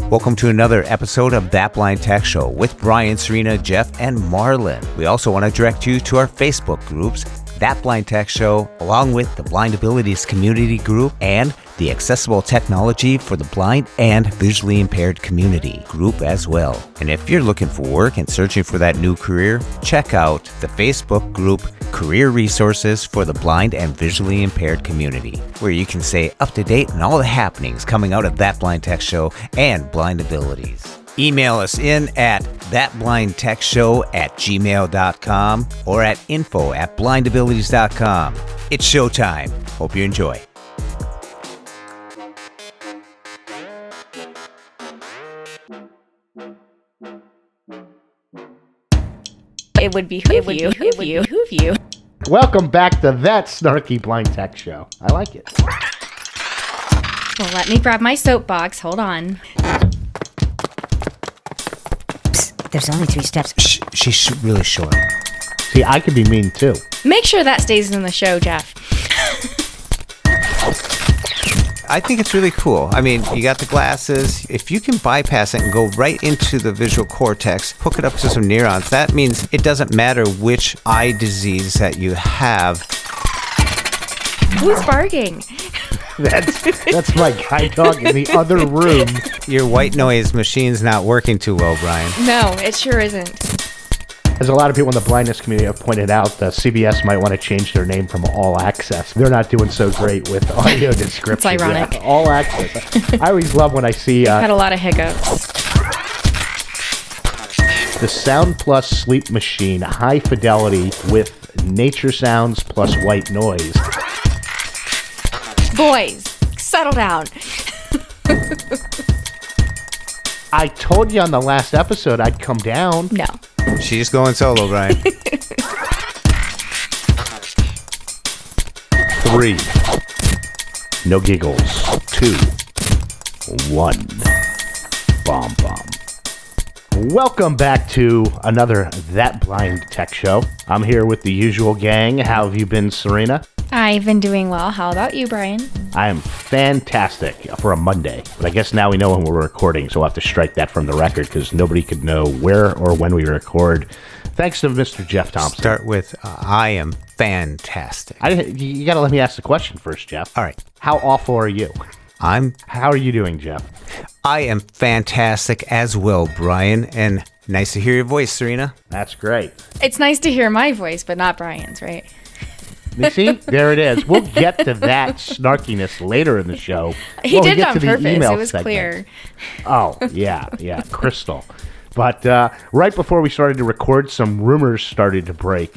Welcome to another episode of That Blind Tech Show with Brian, Serena, Jeff, and Marlon. We also want to direct you to our Facebook groups, That Blind Tech Show, along with the Blind Abilities Community Group and the Accessible Technology for the Blind and Visually Impaired Community Group as well. And if you're looking for work and searching for that new career, check out the Facebook group Career Resources for the Blind and Visually Impaired Community, where you can stay up to date on all the happenings coming out of That Blind Tech Show and Blind Abilities. Email us in at thatblindtechshow@gmail.com or at info@blindabilities.com. It's showtime. Hope you enjoy. It would behoove you. Welcome back to That Snarky Blind Tech Show. I like it. Well, let me grab my soapbox. Hold on. Psst, there's only 3 steps. She's really short. See, I could be mean too. Make sure that stays in the show, Jeff. I think it's really cool. I mean, you got the glasses. If you can bypass it and go right into the visual cortex, hook it up to some neurons, that means it doesn't matter which eye disease that you have. Who's barking? That's my guide dog in the other room. Your white noise machine's not working too well, Brian. No, it sure isn't. As a lot of people in the blindness community have pointed out, CBS might want to change their name from All Access. They're not doing so great with audio description. It's ironic. Yeah, All Access. I always love when I see... Had a lot of hiccups. The Sound Plus Sleep Machine, high fidelity with nature sounds plus white noise. Boys, settle down. I told you on the last episode I'd come down. No. She's going solo, Brian. 3. No giggles. 2. 1. Bomb. Welcome back to another That Blind Tech Show. I'm here with the usual gang. How have you been, Serena? I've been doing well. How about you, Brian? I am fantastic for a Monday. But I guess now we know when we're recording, so we'll have to strike that from the record because nobody could know where or when we record. Thanks to Mr. Jeff Thompson. Start with, I am fantastic. You got to let me ask the question first, Jeff. All right. How awful are you? How are you doing, Jeff? I am fantastic as well, Brian, and nice to hear your voice, Serena. That's great. It's nice to hear my voice, but not Brian's, right? You see? There it is. We'll get to that snarkiness later in the show. He did it on purpose. It was clear. Oh, yeah, crystal. But right before we started to record, some rumors started to break.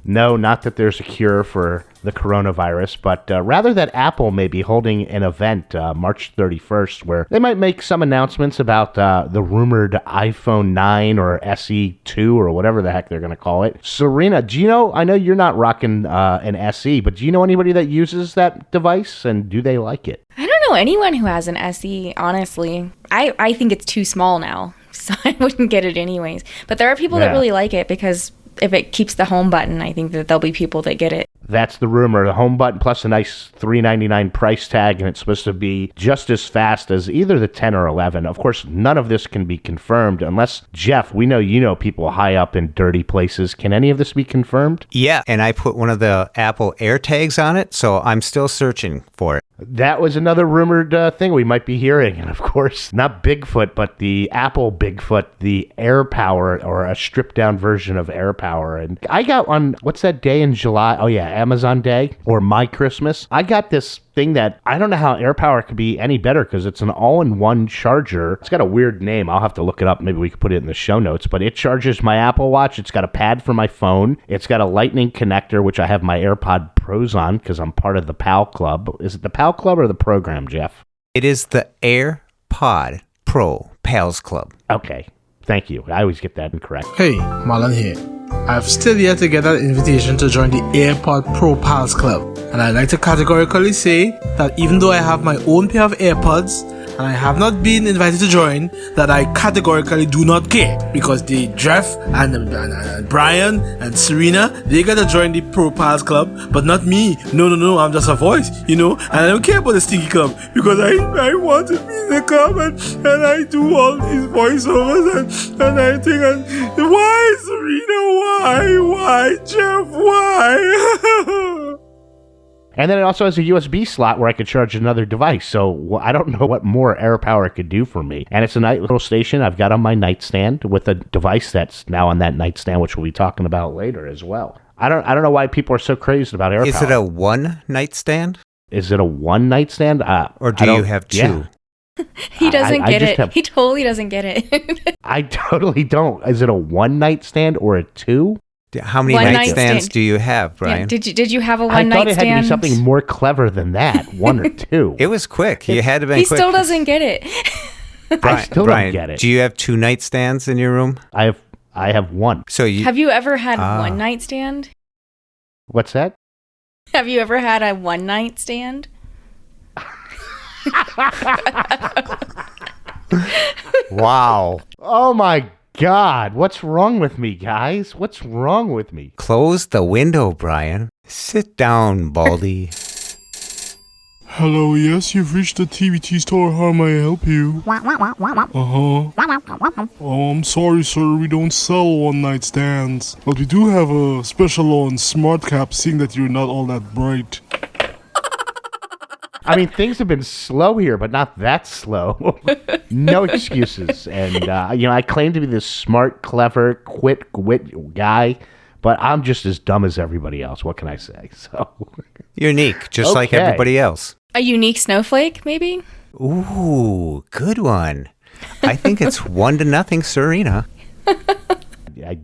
No, not that there's a cure for the coronavirus, but rather that Apple may be holding an event March 31st where they might make some announcements about the rumored iPhone 9 or SE 2 or whatever the heck they're going to call it. Serena, do you know, I know you're not rocking an SE, but do you know anybody that uses that device, and do they like it? I don't know anyone who has an SE, honestly. I think it's too small now, so I wouldn't get it anyways. But there are people that really like it because if it keeps the home button, I think that there'll be people that get it. That's the rumor. The home button plus a nice $399 price tag, and it's supposed to be just as fast as either the 10 or 11. Of course, none of this can be confirmed unless, Jeff, we know you know people high up in dirty places. Can any of this be confirmed? Yeah, and I put one of the Apple AirTags on it, so I'm still searching for it. That was another rumored thing we might be hearing. And of course, not Bigfoot, but the Apple Bigfoot, the AirPower, or a stripped down version of AirPower. And I got on, what's that day in July? Oh yeah, Amazon Day or My Christmas. I got this thing that I don't know how AirPower could be any better because it's an all-in-one charger. It's got a weird name. I'll have to look it up. Maybe we could put it in the show notes. But it charges my Apple Watch. It's got a pad for my phone. It's got a lightning connector, which I have my AirPod Pros on because I'm part of the PAL Club. Is it the PAL Club or the program, Jeff? It is the AirPod Pro Pals Club. Okay. Thank you. I always get that incorrect. Hey, Marlon here. I've still yet to get that invitation to join the AirPod Pro Pals Club. And I'd like to categorically say that even though I have my own pair of AirPods, and I have not been invited to join, that I categorically do not care, because the Jeff and Brian and Serena, they gotta join the Pro Pals Club, but not me. No, I'm just a voice, and I don't care about the Stinky Club, because I want to be in the club, and I do all these voiceovers, and I think, why Serena, why Jeff, why? And then it also has a USB slot where I could charge another device. So I don't know what more AirPower could do for me. And it's a nice little station I've got on my nightstand with a device that's now on that nightstand, which we'll be talking about later as well. I don't know why people are so crazy about AirPower. Is it a one nightstand? Is it a one nightstand? Or do you have two? Yeah. He doesn't get it. He totally doesn't get it. I totally don't. Is it a one nightstand or a two? How many nightstands do you have, Brian? Yeah, did you have a one nightstand? I thought it had to be something more clever than that. One or two. It was quick. You had to be quick. He still doesn't get it. I still don't get it. Do you have two nightstands in your room? I have one. Have you ever had one nightstand? What's that? Have you ever had a one nightstand? Wow. Oh my God, what's wrong with me, guys? What's wrong with me? Close the window, Brian. Sit down, Baldy. Hello, yes, you've reached the TVT store. How may I help you? Oh, I'm sorry, sir. We don't sell one-night stands. But we do have a special on smart cap, seeing that you're not all that bright. I mean, things have been slow here, but not that slow. No excuses. And, I claim to be this smart, clever, quick-wit guy, but I'm just as dumb as everybody else. What can I say? So unique, just like everybody else. A unique snowflake, maybe? Ooh, good one. I think it's 1-0, Serena. Yeah.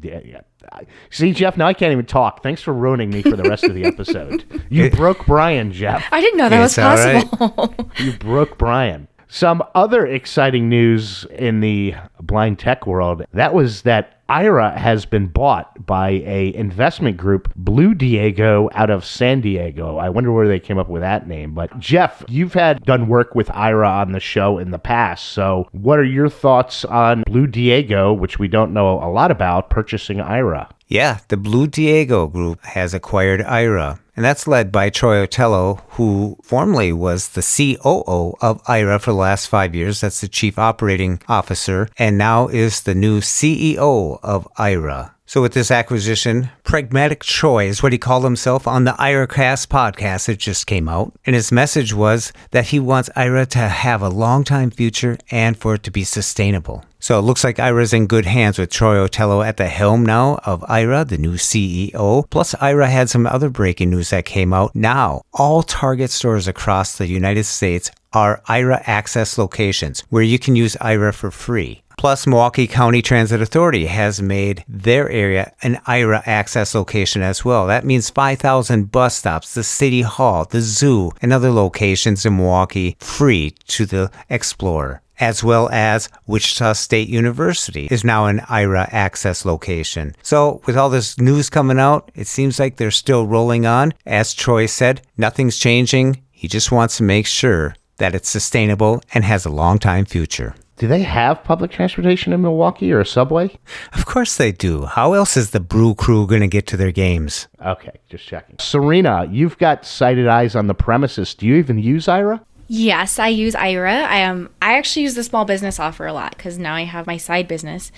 See, Jeff, now I can't even talk. Thanks for ruining me for the rest of the episode. You broke Brian, Jeff. I didn't know that was possible. Right. You broke Brian. Some other exciting news in the blind tech world, that was that Aira has been bought by a investment group, Blue Diago, out of San Diego. I wonder where they came up with that name. But Jeff, you've done work with Aira on the show in the past. So what are your thoughts on Blue Diago, which we don't know a lot about, purchasing Aira? Yeah, the Blue Diago group has acquired Aira, and that's led by Troy Otello, who formerly was the COO of Aira for the last 5 years. That's the Chief Operating Officer, and now is the new CEO of Aira. So with this acquisition, Pragmatic Troy is what he called himself on the AiraCast podcast that just came out. And his message was that he wants Aira to have a long-time future and for it to be sustainable. So it looks like Aira's in good hands with Troy Otello at the helm now of Aira, the new CEO. Plus, Aira had some other breaking news that came out. Now, all Target stores across the United States are Aira Access locations where you can use Aira for free. Plus, Milwaukee County Transit Authority has made their area an Aira Access location as well. That means 5,000 bus stops, the City Hall, the zoo, and other locations in Milwaukee free to the explorer. As well as Wichita State University is now an Aira Access location. So with all this news coming out, it seems like they're still rolling on. As Troy said, nothing's changing. He just wants to make sure that it's sustainable and has a long-time future. Do they have public transportation in Milwaukee or a subway? Of course they do. How else is the Brew Crew going to get to their games? Okay, just checking. Serena, you've got sighted eyes on the premises. Do you even use Aira? Yes, I use Aira. I actually use the small business offer a lot because now I have my side business.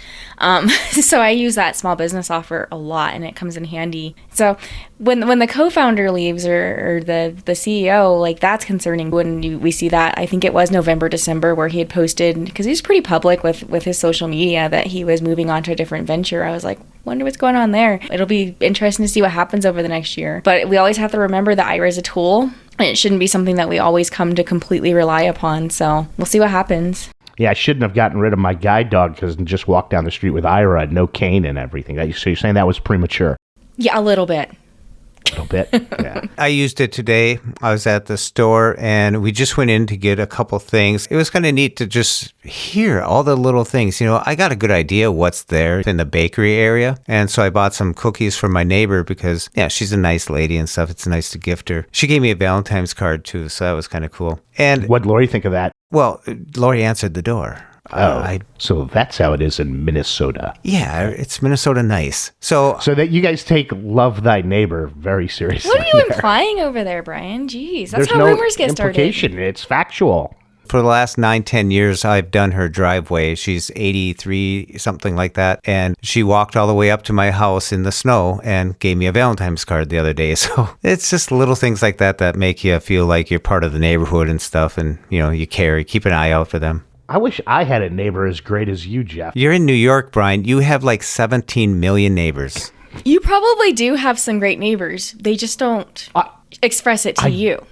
So I use that small business offer a lot, and it comes in handy. So when the co-founder leaves or the CEO, like that's concerning. When we see that, I think it was November, December, where he had posted, because he's pretty public with his social media, that he was moving on to a different venture. I was like, wonder what's going on there. It'll be interesting to see what happens over the next year. But we always have to remember that Aira is a tool, and it shouldn't be something that we always come to completely rely upon. So we'll see what happens. Yeah, I shouldn't have gotten rid of my guide dog because I just walked down the street with Aira, no cane and everything. So you're saying that was premature? Yeah, a little bit. A little bit. Yeah. I used it today. I was at the store and we just went in to get a couple things. It was kind of neat to just hear all the little things. You know, I got a good idea what's there in the bakery area. And so I bought some cookies for my neighbor because, yeah, she's a nice lady and stuff. It's nice to gift her. She gave me a Valentine's card too, so that was kind of cool. And What'd Lori think of that? well, Lori answered the door. So that's how it is in Minnesota. Yeah, it's Minnesota nice. So that you guys take love thy neighbor very seriously. What are you implying over there, Brian? Jeez, that's There's how no rumors get started. implication. It's factual. for the last 9-10 years, I've done her driveway. She's 83, something like that. And she walked all the way up to my house in the snow and gave me a Valentine's card the other day. So it's just little things like that that make you feel like you're part of the neighborhood and stuff. And, you know, you care, you keep an eye out for them. I wish I had a neighbor as great as you, Jeff. You're in New York, Brian. You have like 17 million neighbors. You probably do have some great neighbors. They just don't express it to you.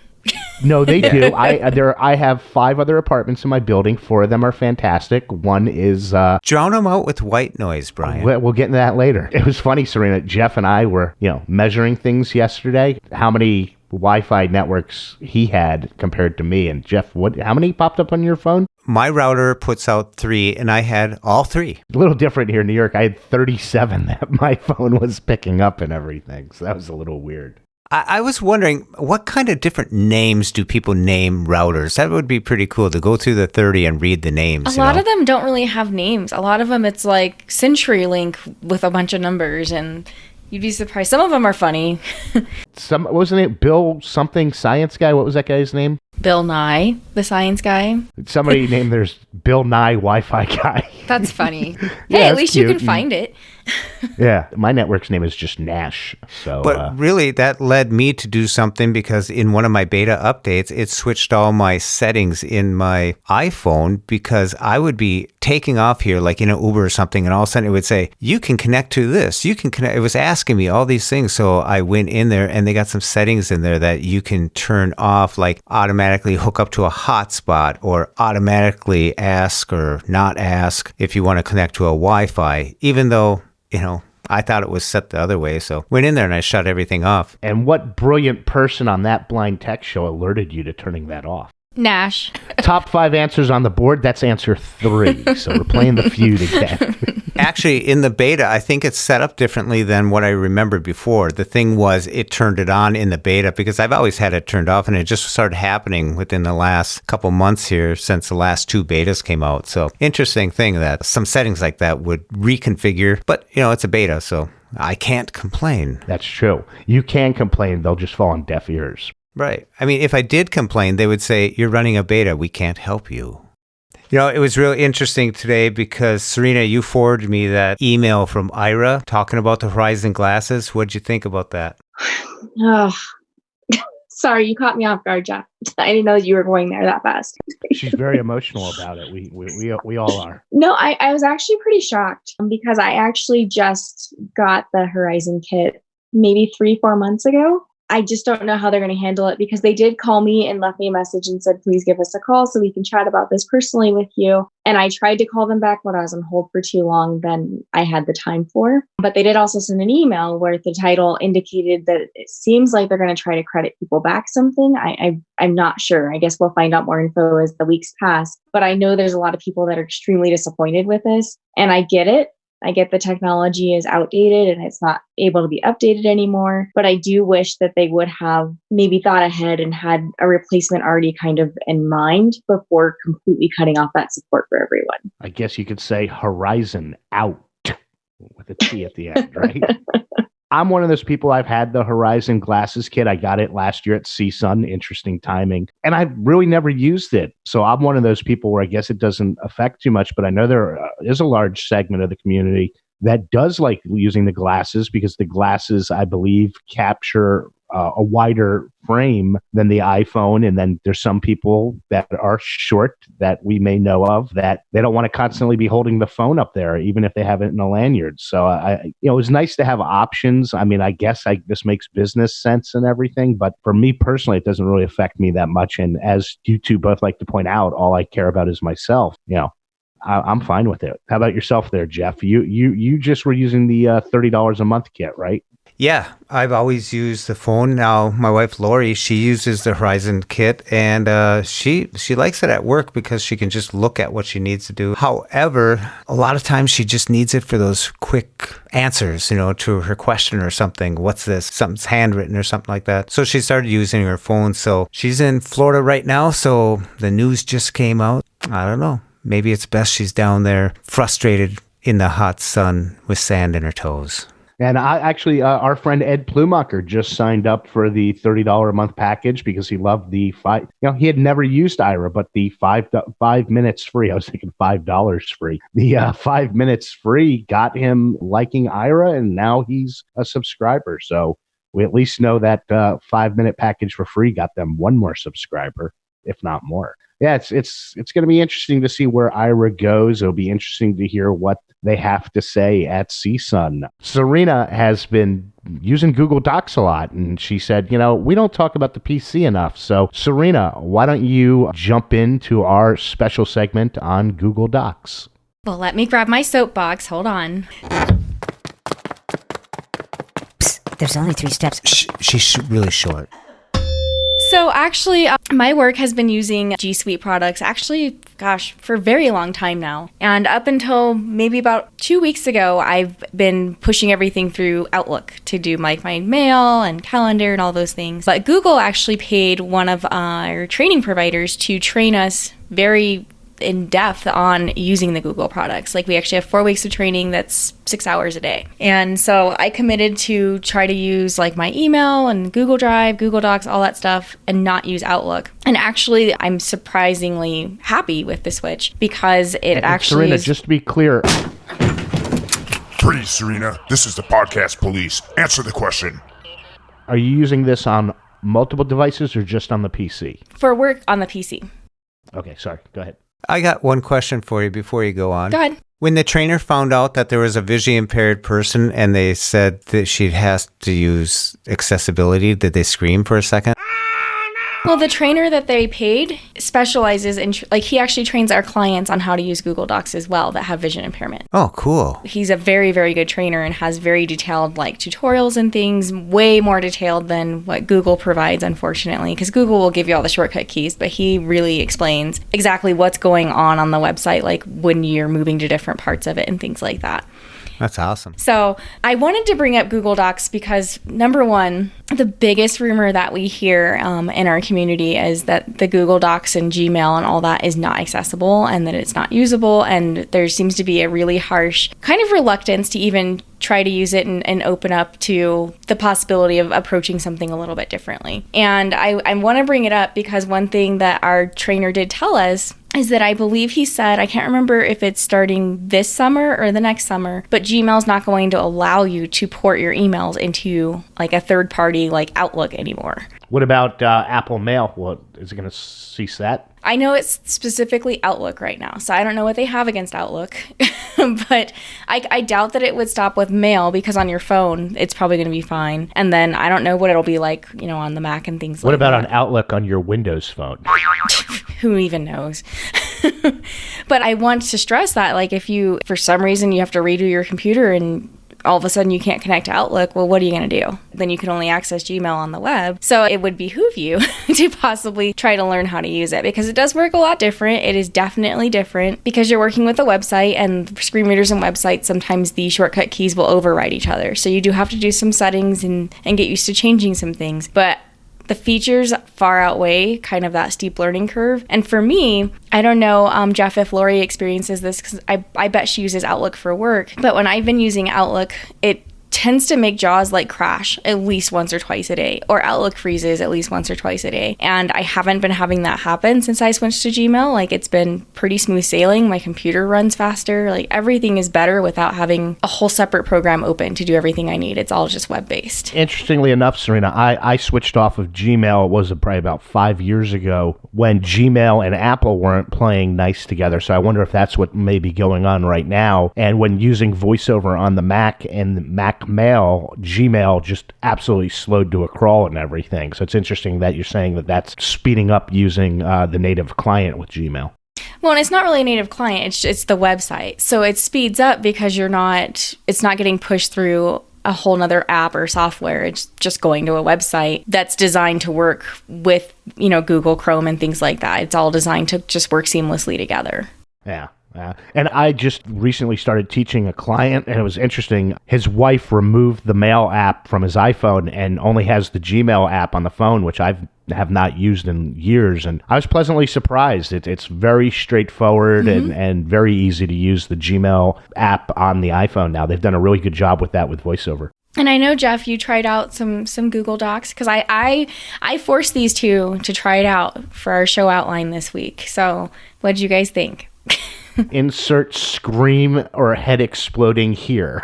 No, they do. I have 5 other apartments in my building. 4 of them are fantastic. One is... Drown them out with white noise, Brian. We'll get into that later. It was funny, Serena. Jeff and I were, measuring things yesterday. How many Wi-Fi networks he had compared to me. And Jeff, how many popped up on your phone? My router puts out 3, and I had all 3. A little different here in New York. I had 37 that my phone was picking up and everything. So that was a little weird. I was wondering, what kind of different names do people name routers? That would be pretty cool to go through the 30 and read the names. A lot of them don't really have names. A lot of them, it's like CenturyLink with a bunch of numbers, and you'd be surprised. Some of them are funny. What was the name? Bill something science guy? What was that guy's name? Bill Nye, the science guy. Somebody named theirs Bill Nye Wi-Fi guy. That's funny. Yeah, Hey, at that's least cute. you can find it. Yeah, my network's name is just Nash. So, But really, that led me to do something because in one of my beta updates, it switched all my settings in my iPhone because I would be taking off here like in an Uber or something, and all of a sudden it would say, you can connect to this. You can connect. It was asking me all these things. So I went in there and they got some settings in there that you can turn off, like automatically hook up to a hotspot or automatically ask or not ask if you want to connect to a Wi-Fi, even though, I thought it was set the other way. So went in there and I shut everything off. and what brilliant person on that blind tech show alerted you to turning that off? Nash. Top 5 answers on the board. That's answer 3. So we're playing the feud again. Actually, in the beta, I think it's set up differently than what I remembered before. The thing was, it turned it on in the beta because I've always had it turned off, and it just started happening within the last couple months here since the last 2 betas came out. So interesting thing that some settings like that would reconfigure, but it's a beta, so I can't complain. That's true. You can complain. They'll just fall on deaf ears. Right. I mean, if I did complain, they would say, you're running a beta. We can't help you. It was really interesting today because, Serena, you forwarded me that email from Aira talking about the Horizon glasses. What'd you think about that? Oh, sorry, you caught me off guard, Jeff. I didn't know you were going there that fast. She's very emotional about it. We all are. No, I was actually pretty shocked because I actually just got the Horizon kit maybe 3-4 months ago. I just don't know how they're going to handle it because they did call me and left me a message and said, please give us a call so we can chat about this personally with you. And I tried to call them back, but I was on hold for too long than I had the time for. But they did also send an email where the title indicated that it seems like they're going to try to credit people back something. I'm not sure. I guess we'll find out more info as the weeks pass. But I know there's a lot of people that are extremely disappointed with this. And I get it. I get the technology is outdated and it's not able to be updated anymore. But I do wish that they would have maybe thought ahead and had a replacement already kind of in mind before completely cutting off that support for everyone. I guess you could say Horizon out with a T at the end, right? I'm one of those people. I've had the Horizon glasses kit. I got it last year at CSUN. Interesting timing. And I've really never used it. So I'm one of those people where I guess it doesn't affect too much. But I know there is a large segment of the community that does like using the glasses because the glasses, I believe, capture a wider frame than the iPhone. And then there's some people that are short that we may know of that they don't want to constantly be holding the phone up there, even if they have it in a lanyard. So it was nice to have options. I mean, I guess this makes business sense and everything, but for me personally, it doesn't really affect me that much. And as you two both like to point out, all I care about is myself. I'm fine with it. How about yourself there, Jeff? You just were using the $30 a month kit, right? Yeah, I've always used the phone. Now, my wife Lori, she uses the Horizon Kit, and she likes it at work because she can just look at what she needs to do. However, a lot of times she just needs it for those quick answers, to her question or something. What's this? Something's handwritten or something like that. So she started using her phone. So she's in Florida right now, so the news just came out. I don't know. Maybe it's best she's down there frustrated in the hot sun with sand in her toes. And our friend Ed Plumacher just signed up for the $30 a month package because he loved the he had never used Aira, but the 5 minutes free. I was thinking $5 free. The 5 minutes free got him liking Aira, and now he's a subscriber. So we at least know that 5-minute package for free got them one more subscriber, if not more. Yeah, it's going to be interesting to see where Aira goes. It'll be interesting to hear what they have to say at CSUN. Serena has been using Google Docs a lot, and she said, we don't talk about the PC enough. So, Serena, why don't you jump into our special segment on Google Docs? Well, let me grab my soapbox. Hold on. Psst, there's only 3 steps. She's really short. So actually, my work has been using G Suite products, for a very long time now. And up until maybe about 2 weeks ago, I've been pushing everything through Outlook to do my mail and calendar and all those things. But Google actually paid one of our training providers to train us very in depth on using the Google products. Like, we actually have 4 weeks of training that's 6 hours a day. And so I committed to try to use like my email and Google Drive, Google Docs, all that stuff, and not use Outlook. And actually, I'm surprisingly happy with the switch because it actually Serena, just to be clear. Please, Serena, this is the podcast police. Answer the question. Are you using this on multiple devices or just on the PC? For work, on the PC. Okay, sorry. Go ahead. I got one question for you before you go on. Go ahead. When the trainer found out that there was a visually impaired person and they said that she has to use accessibility, did they scream for a second? Well, the trainer that they paid specializes in, he actually trains our clients on how to use Google Docs as well that have vision impairment. Oh, cool. He's a very, very good trainer and has very detailed tutorials and things, way more detailed than what Google provides, unfortunately, because Google will give you all the shortcut keys, but he really explains exactly what's going on the website, like when you're moving to different parts of it and things like that. That's awesome. So I wanted to bring up Google Docs because, number one, the biggest rumor that we hear in our community is that the Google Docs and Gmail and all that is not accessible and that it's not usable. And there seems to be a really harsh kind of reluctance to even try to use it and open up to the possibility of approaching something a little bit differently. And I want to bring it up because one thing that our trainer did tell us is that I believe he said, I can't remember if it's starting this summer or the next summer, but Gmail's not going to allow you to port your emails into a third party like Outlook anymore. What about Apple Mail? What is it going to cease that? I know it's specifically Outlook right now, so I don't know what they have against Outlook, but I doubt that it would stop with mail because on your phone, it's probably going to be fine. And then I don't know what it'll be like, on the Mac and things like that. What about on Outlook on your Windows phone? Who even knows? But I want to stress that, if you, for some reason, you have to redo your computer and all of a sudden you can't connect to Outlook, well, what are you going to do? Then you can only access Gmail on the web. So it would behoove you to possibly try to learn how to use it because it does work a lot different. It is definitely different because you're working with a website, and for screen readers and websites, sometimes the shortcut keys will override each other. So you do have to do some settings and get used to changing some things. But the features far outweigh kind of that steep learning curve. And for me, I don't know, Jeff, if Lori experiences this, because I bet she uses Outlook for work. But when I've been using Outlook, it tends to make JAWS crash at least once or twice a day, or Outlook freezes at least once or twice a day. And I haven't been having that happen since I switched to Gmail. It's been pretty smooth sailing. My computer runs faster. Everything is better without having a whole separate program open to do everything I need. It's all just web-based. Interestingly enough, Serena, I switched off of Gmail, probably about 5 years ago when Gmail and Apple weren't playing nice together. So I wonder if that's what may be going on right now. And when using VoiceOver on the Mac and the Mac Mail, Gmail just absolutely slowed to a crawl and everything. So it's interesting that you're saying that that's speeding up using the native client with Gmail. Well, and it's not really a native client. It's the website. So it speeds up because it's not getting pushed through a whole nother app or software. It's just going to a website that's designed to work with, Google Chrome and things like that. It's all designed to just work seamlessly together. Yeah. And I just recently started teaching a client, and it was interesting. His wife removed the Mail app from his iPhone and only has the Gmail app on the phone, which I have not used in years. And I was pleasantly surprised. It's very straightforward and very easy to use the Gmail app on the iPhone now. They've done a really good job with that with VoiceOver. And I know, Jeff, you tried out some Google Docs, because I forced these two to try it out for our show outline this week. So what did you guys think? Insert scream or head exploding here.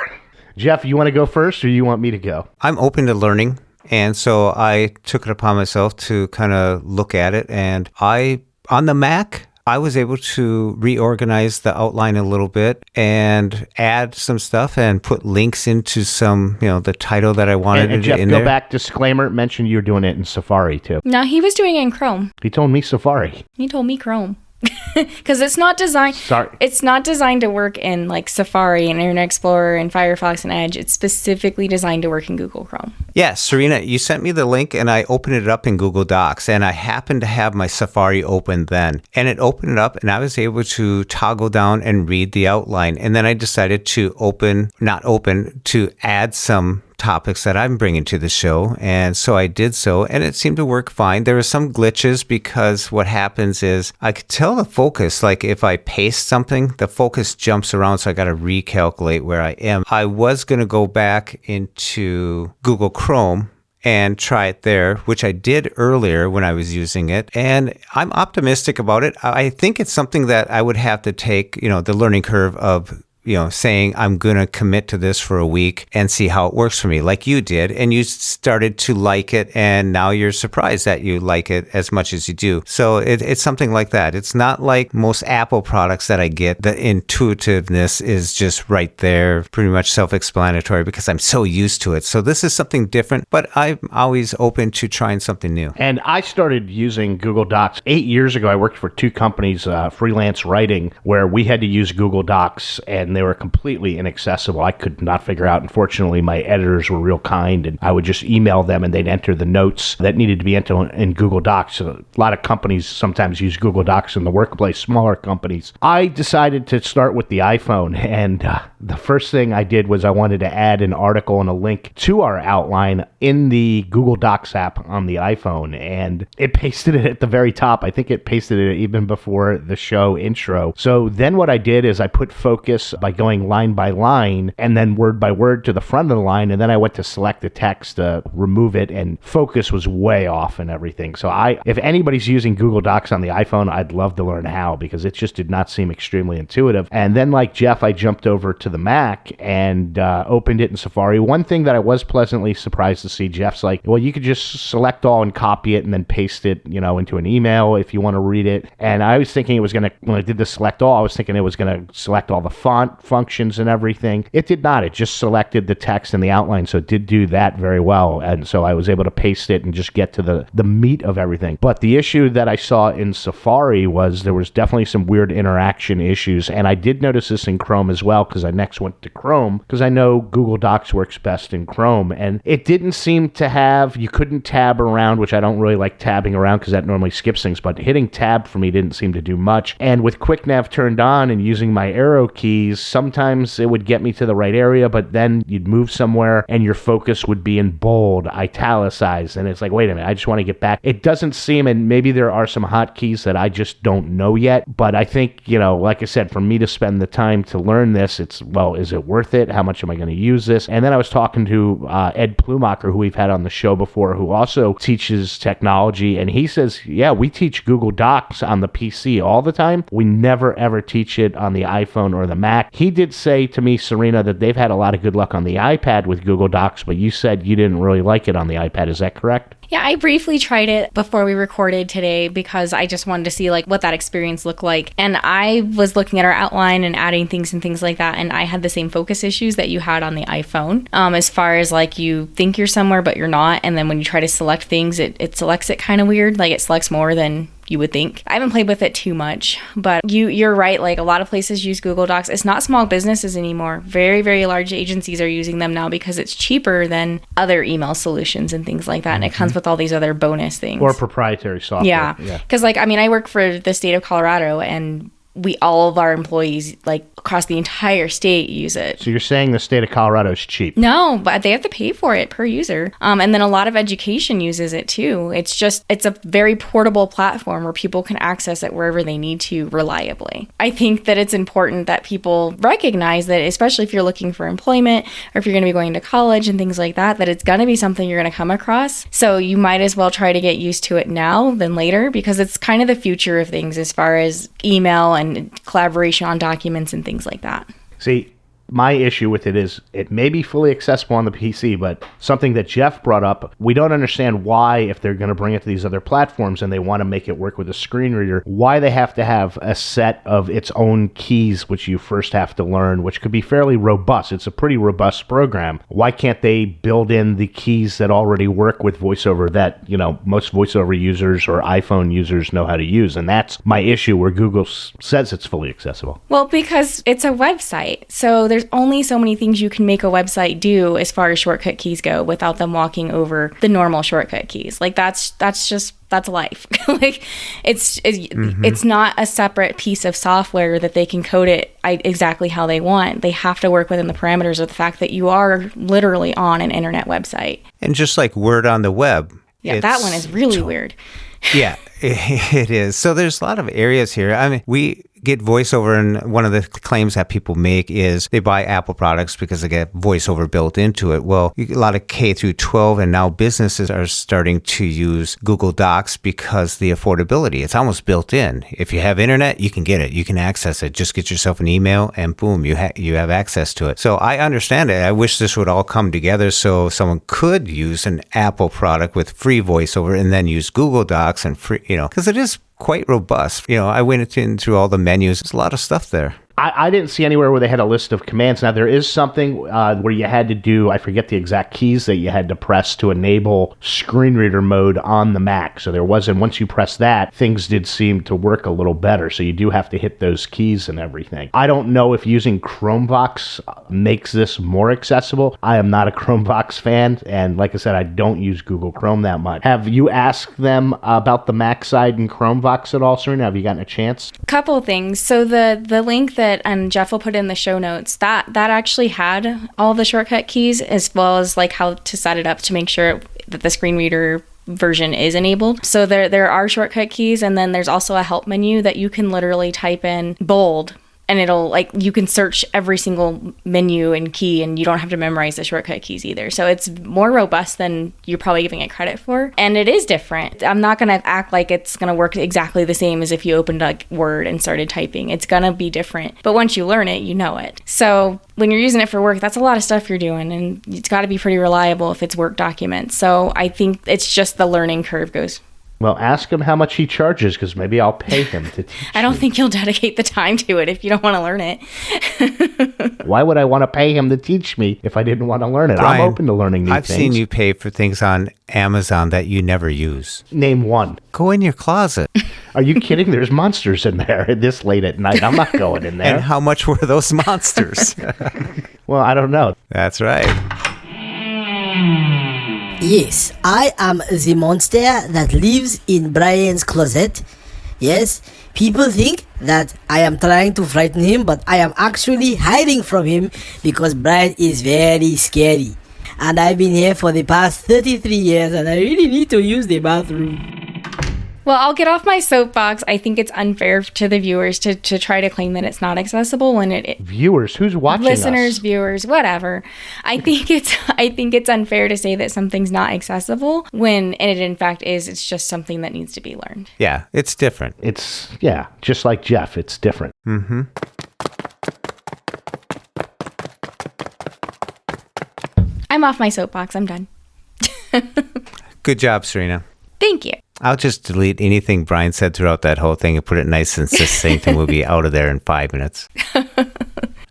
Jeff, you want to go first or you want me to go? I'm open to learning. And so I took it upon myself to kind of look at it. And on the Mac, I was able to reorganize the outline a little bit and add some stuff and put links into some, the title that I wanted and Jeff, in go there. back, disclaimer, mention you're doing it in Safari too. No, he was doing it in Chrome. He told me Safari. He told me Chrome. Because it's not designed. Sorry. It's not designed to work in like Safari and Internet Explorer and Firefox and Edge. It's specifically designed to work in Google Chrome. Yeah, Serena, you sent me the link and I opened it up in Google Docs, and I happened to have my Safari open then. And it opened it up and I was able to toggle down and read the outline. And then I decided to to add some topics that I'm bringing to the show. And so I did so, and it seemed to work fine. There were some glitches because what happens is I could tell the focus, like if I paste something, the focus jumps around. So I got to recalculate where I am. I was going to go back into Google Chrome and try it there, which I did earlier when I was using it. And I'm optimistic about it. I think it's something that I would have to take, the learning curve of saying I'm going to commit to this for a week and see how it works for me, like you did. And you started to like it, and now you're surprised that you like it as much as you do. So it's something like that. It's not like most Apple products that I get. The intuitiveness is just right there, pretty much self-explanatory because I'm so used to it. So this is something different, but I'm always open to trying something new. And I started using Google Docs 8 years ago. I worked for two companies, freelance writing, where we had to use Google Docs, and they were completely inaccessible. I could not figure out. Unfortunately, my editors were real kind, and I would just email them, and they'd enter the notes that needed to be entered in Google Docs. So a lot of companies sometimes use Google Docs in the workplace, smaller companies. I decided to start with the iPhone, and the first thing I did was I wanted to add an article and a link to our outline in the Google Docs app on the iPhone, and it pasted it at the very top. I think it pasted it even before the show intro. So then what I did is I put focus by going line by line and then word by word to the front of the line, and then I went to select the text to remove it, and focus was way off and everything. So if anybody's using Google Docs on the iPhone, I'd love to learn how, because it just did not seem extremely intuitive. And then, like Jeff, I jumped over to the Mac and opened it in Safari. One thing that I was pleasantly surprised to see, Jeff's like, well, you could just select all and copy it and then paste it, into an email if you want to read it. And I was thinking it was going to, when I did the select all, I was thinking it was going to select all the font functions and everything. It did not. It just selected the text and the outline, so it did do that very well. And so I was able to paste it and just get to the meat of everything. But the issue that I saw in Safari was there was definitely some weird interaction issues, and I did notice this in Chrome as well, because I next went to Chrome, because I know Google Docs works best in Chrome, and it didn't seem to have, you couldn't tab around, which I don't really like tabbing around because that normally skips things, but hitting tab for me didn't seem to do much. And with QuickNav turned on and using my arrow keys, sometimes it would get me to the right area, but then you'd move somewhere and your focus would be in bold, italicized, and it's like, wait a minute, I just want to get back. It doesn't seem, and maybe there are some hotkeys that I just don't know yet, but I think, like I said, for me to spend the time to learn this, it's, well, is it worth it? How much am I going to use this? And then I was talking to Ed Plumacher, who we've had on the show before, who also teaches technology, and he says, yeah, we teach Google Docs on the PC all the time. We never, ever teach it on the iPhone or the Mac. He did say to me, Serena, that they've had a lot of good luck on the iPad with Google Docs, but you said you didn't really like it on the iPad. Is that correct? Yeah, I briefly tried it before we recorded today because I just wanted to see what that experience looked like. And I was looking at our outline and adding things and things like that, and I had the same focus issues that you had on the iPhone. As far as you think you're somewhere but you're not, and then when you try to select things, it selects it kind of weird. It selects more than you would think. I haven't played with it too much, but you're right. Like a lot of places use Google Docs. It's not small businesses anymore. Very, very large agencies are using them now because it's cheaper than other email solutions and things like that. And it comes with all these other bonus things. Or proprietary software. Yeah. Because I work for the state of Colorado, and all of our employees, like across the entire state, use it. So you're saying the state of Colorado is cheap? No, but they have to pay for it per user. And then a lot of education uses it too. It's a very portable platform where people can access it wherever they need to reliably. I think that it's important that people recognize that, especially if you're looking for employment or if you're going to be going to college and things like that, that it's going to be something you're going to come across. So you might as well try to get used to it now than later, because it's kind of the future of things as far as email and collaboration on documents and things like that. See, my issue with it is it may be fully accessible on the PC, but something that Jeff brought up, we don't understand why, if they're going to bring it to these other platforms and they want to make it work with a screen reader, why they have to have a set of its own keys, which you first have to learn, which could be fairly robust. It's a pretty robust program. Why can't they build in the keys that already work with VoiceOver that, most VoiceOver users or iPhone users know how to use? And that's my issue where Google says it's fully accessible. Well, because it's a website. So there's only so many things you can make a website do as far as shortcut keys go without them walking over the normal shortcut keys. Like that's life. Like it's not a separate piece of software that they can code it exactly how they want. They have to work within the parameters of the fact that you are literally on an internet website. And just like Word on the web. Yeah, that one is really weird. Yeah, it is. So there's a lot of areas here. I mean, we get VoiceOver, and one of the claims that people make is they buy Apple products because they get VoiceOver built into it. Well, a lot of K through 12 and now businesses are starting to use Google Docs because the affordability, it's almost built in. If you have internet, you can get it. You can access it. Just get yourself an email and boom, you have access to it. So I understand it. I wish this would all come together so someone could use an Apple product with free VoiceOver and then use Google Docs and free, because it is quite robust. I went through all the menus. There's a lot of stuff there. I didn't see anywhere where they had a list of commands. Now, there is something where you had to do, I forget the exact keys that you had to press to enable screen reader mode on the Mac. So there wasn't, once you press that, things did seem to work a little better. So you do have to hit those keys and everything. I don't know if using Chromevox makes this more accessible. I am not a Chromevox fan. And like I said, I don't use Google Chrome that much. Have you asked them about the Mac side and Chromevox at all, Serena? Have you gotten a chance? Couple of things. So the link that and Jeff will put in the show notes, that actually had all the shortcut keys as well as like how to set it up to make sure that the screen reader version is enabled. So there are shortcut keys, and then there's also a help menu that you can literally type in bold, and it'll you can search every single menu and key, and you don't have to memorize the shortcut keys either. So it's more robust than you're probably giving it credit for. And it is different. I'm not going to act like it's going to work exactly the same as if you opened Word and started typing. It's going to be different. But once you learn it, you know it. So when you're using it for work, that's a lot of stuff you're doing, and it's got to be pretty reliable if it's work documents. So I think it's just the learning curve goes. Well, ask him how much he charges, because maybe I'll pay him to teach I don't think he'll dedicate the time to it if you don't want to learn it. Why would I want to pay him to teach me if I didn't want to learn it? Brian, I'm open to learning new things. I've seen you pay for things on Amazon that you never use. Name one. Go in your closet. Are you kidding? There's monsters in there this late at night. I'm not going in there. And how much were those monsters? Well, I don't know. That's right. Yes, I am the monster that lives in Brian's closet. Yes, people think that I am trying to frighten him, but I am actually hiding from him because Brian is very scary. And I've been here for the past 33 years, and I really need to use the bathroom. Well, I'll get off my soapbox. I think it's unfair to the viewers to try to claim that it's not accessible when it viewers, who's watching listeners, us? Viewers, whatever. I think it's unfair to say that something's not accessible when it in fact is. It's just something that needs to be learned. Yeah, it's different. It's just like Jeff, it's different. Mm-hmm. I'm off my soapbox. I'm done. Good job, Serena. Thank you. I'll just delete anything Brian said throughout that whole thing and put it nice and succinct, and we'll be out of there in 5 minutes.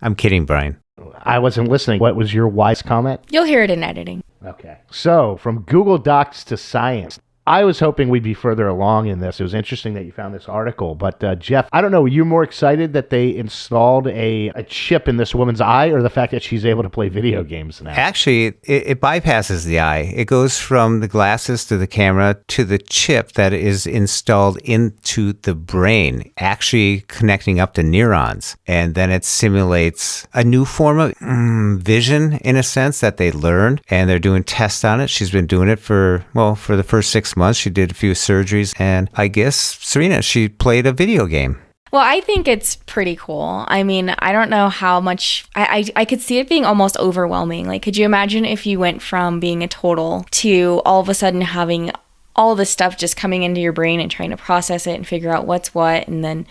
I'm kidding, Brian. I wasn't listening. What was your wise comment? You'll hear it in editing. Okay. So, from Google Docs to science. I was hoping we'd be further along in this. It was interesting that you found this article. But Jeff, I don't know, you're more excited that they installed a chip in this woman's eye, or the fact that she's able to play video games now? Actually, it bypasses the eye. It goes from the glasses to the camera to the chip that is installed into the brain, actually connecting up to neurons. And then it simulates a new form of vision, in a sense, that they learned. And they're doing tests on it. She's been doing it for the first 6 months. She did a few surgeries. And I guess, Serena, she played a video game. Well, I think it's pretty cool. I mean, I don't know how much, I could see it being almost overwhelming. Like, could you imagine if you went from being a total to all of a sudden having all this stuff just coming into your brain and trying to process it and figure out what's what, and then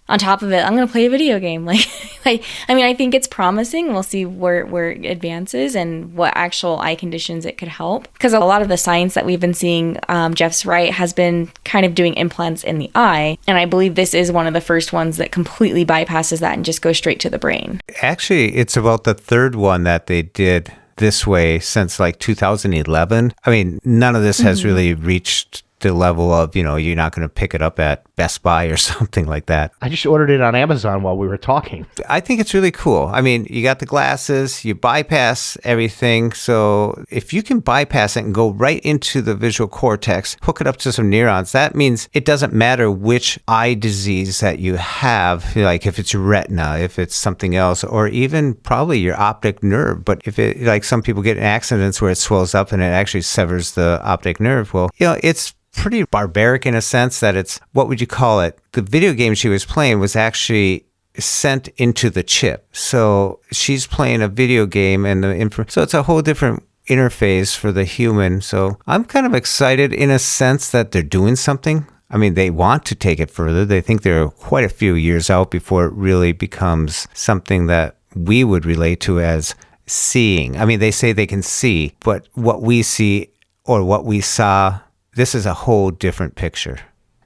on top of it, I'm going to play a video game. I mean, I think it's promising. We'll see where it advances and what actual eye conditions it could help. Because a lot of the science that we've been seeing, Jeff's right, has been kind of doing implants in the eye. And I believe this is one of the first ones that completely bypasses that and just goes straight to the brain. Actually, it's about the third one that they did this way since like 2011. I mean, none of this has really reached the level of, you're not going to pick it up at Best Buy or something like that. I just ordered it on Amazon while we were talking. I think it's really cool. I mean, you got the glasses, you bypass everything. So if you can bypass it and go right into the visual cortex, hook it up to some neurons, that means it doesn't matter which eye disease that you have, like if it's your retina, if it's something else, or even probably your optic nerve. But if it, like some people get in accidents where it swells up and it actually severs the optic nerve, well, it's pretty barbaric in a sense that it's, what would you call it? The video game she was playing was actually sent into the chip. So she's playing a video game and so it's a whole different interface for the human. So I'm kind of excited in a sense that they're doing something. I mean, they want to take it further. They think they're quite a few years out before it really becomes something that we would relate to as seeing. I mean, they say they can see, but what we see or what we saw, this is a whole different picture.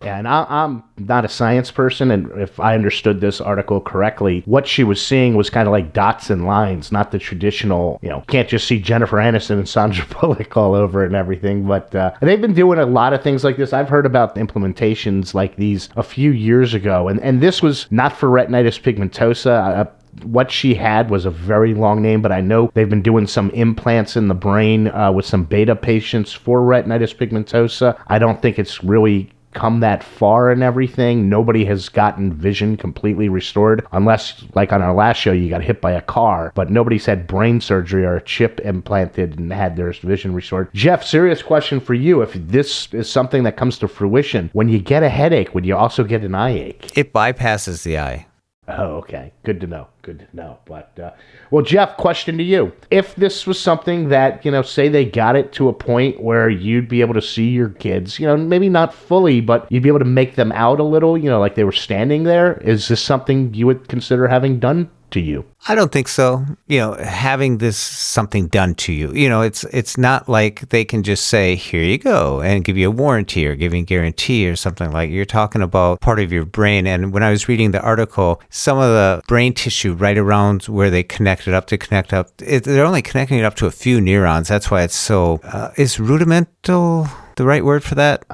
Yeah, and I'm not a science person, and if I understood this article correctly, what she was seeing was kind of like dots and lines, not the traditional, can't just see Jennifer Aniston and Sandra Bullock all over it and everything, but they've been doing a lot of things like this. I've heard about implementations like these a few years ago, and this was not for retinitis pigmentosa. What she had was a very long name, but I know they've been doing some implants in the brain with some beta patients for retinitis pigmentosa. I don't think it's really come that far and everything. Nobody has gotten vision completely restored, unless, like on our last show, you got hit by a car, but nobody's had brain surgery or a chip implanted and had their vision restored. Jeff, serious question for you. If this is something that comes to fruition, when you get a headache, would you also get an eye ache? It bypasses the eye. Oh, okay. Good to know. But, well, Jeff, question to you. If this was something that, say they got it to a point where you'd be able to see your kids, maybe not fully, but you'd be able to make them out a little, like they were standing there. Is this something you would consider having done to you? I don't think so. Having this something done to you, it's not like they can just say, here you go, and give you a warranty or give you a guarantee or something like. You're talking about part of your brain. And when I was reading the article, some of the brain tissue right around where they connect it up, they're only connecting it up to a few neurons. That's why it's so, is rudimental the right word for that?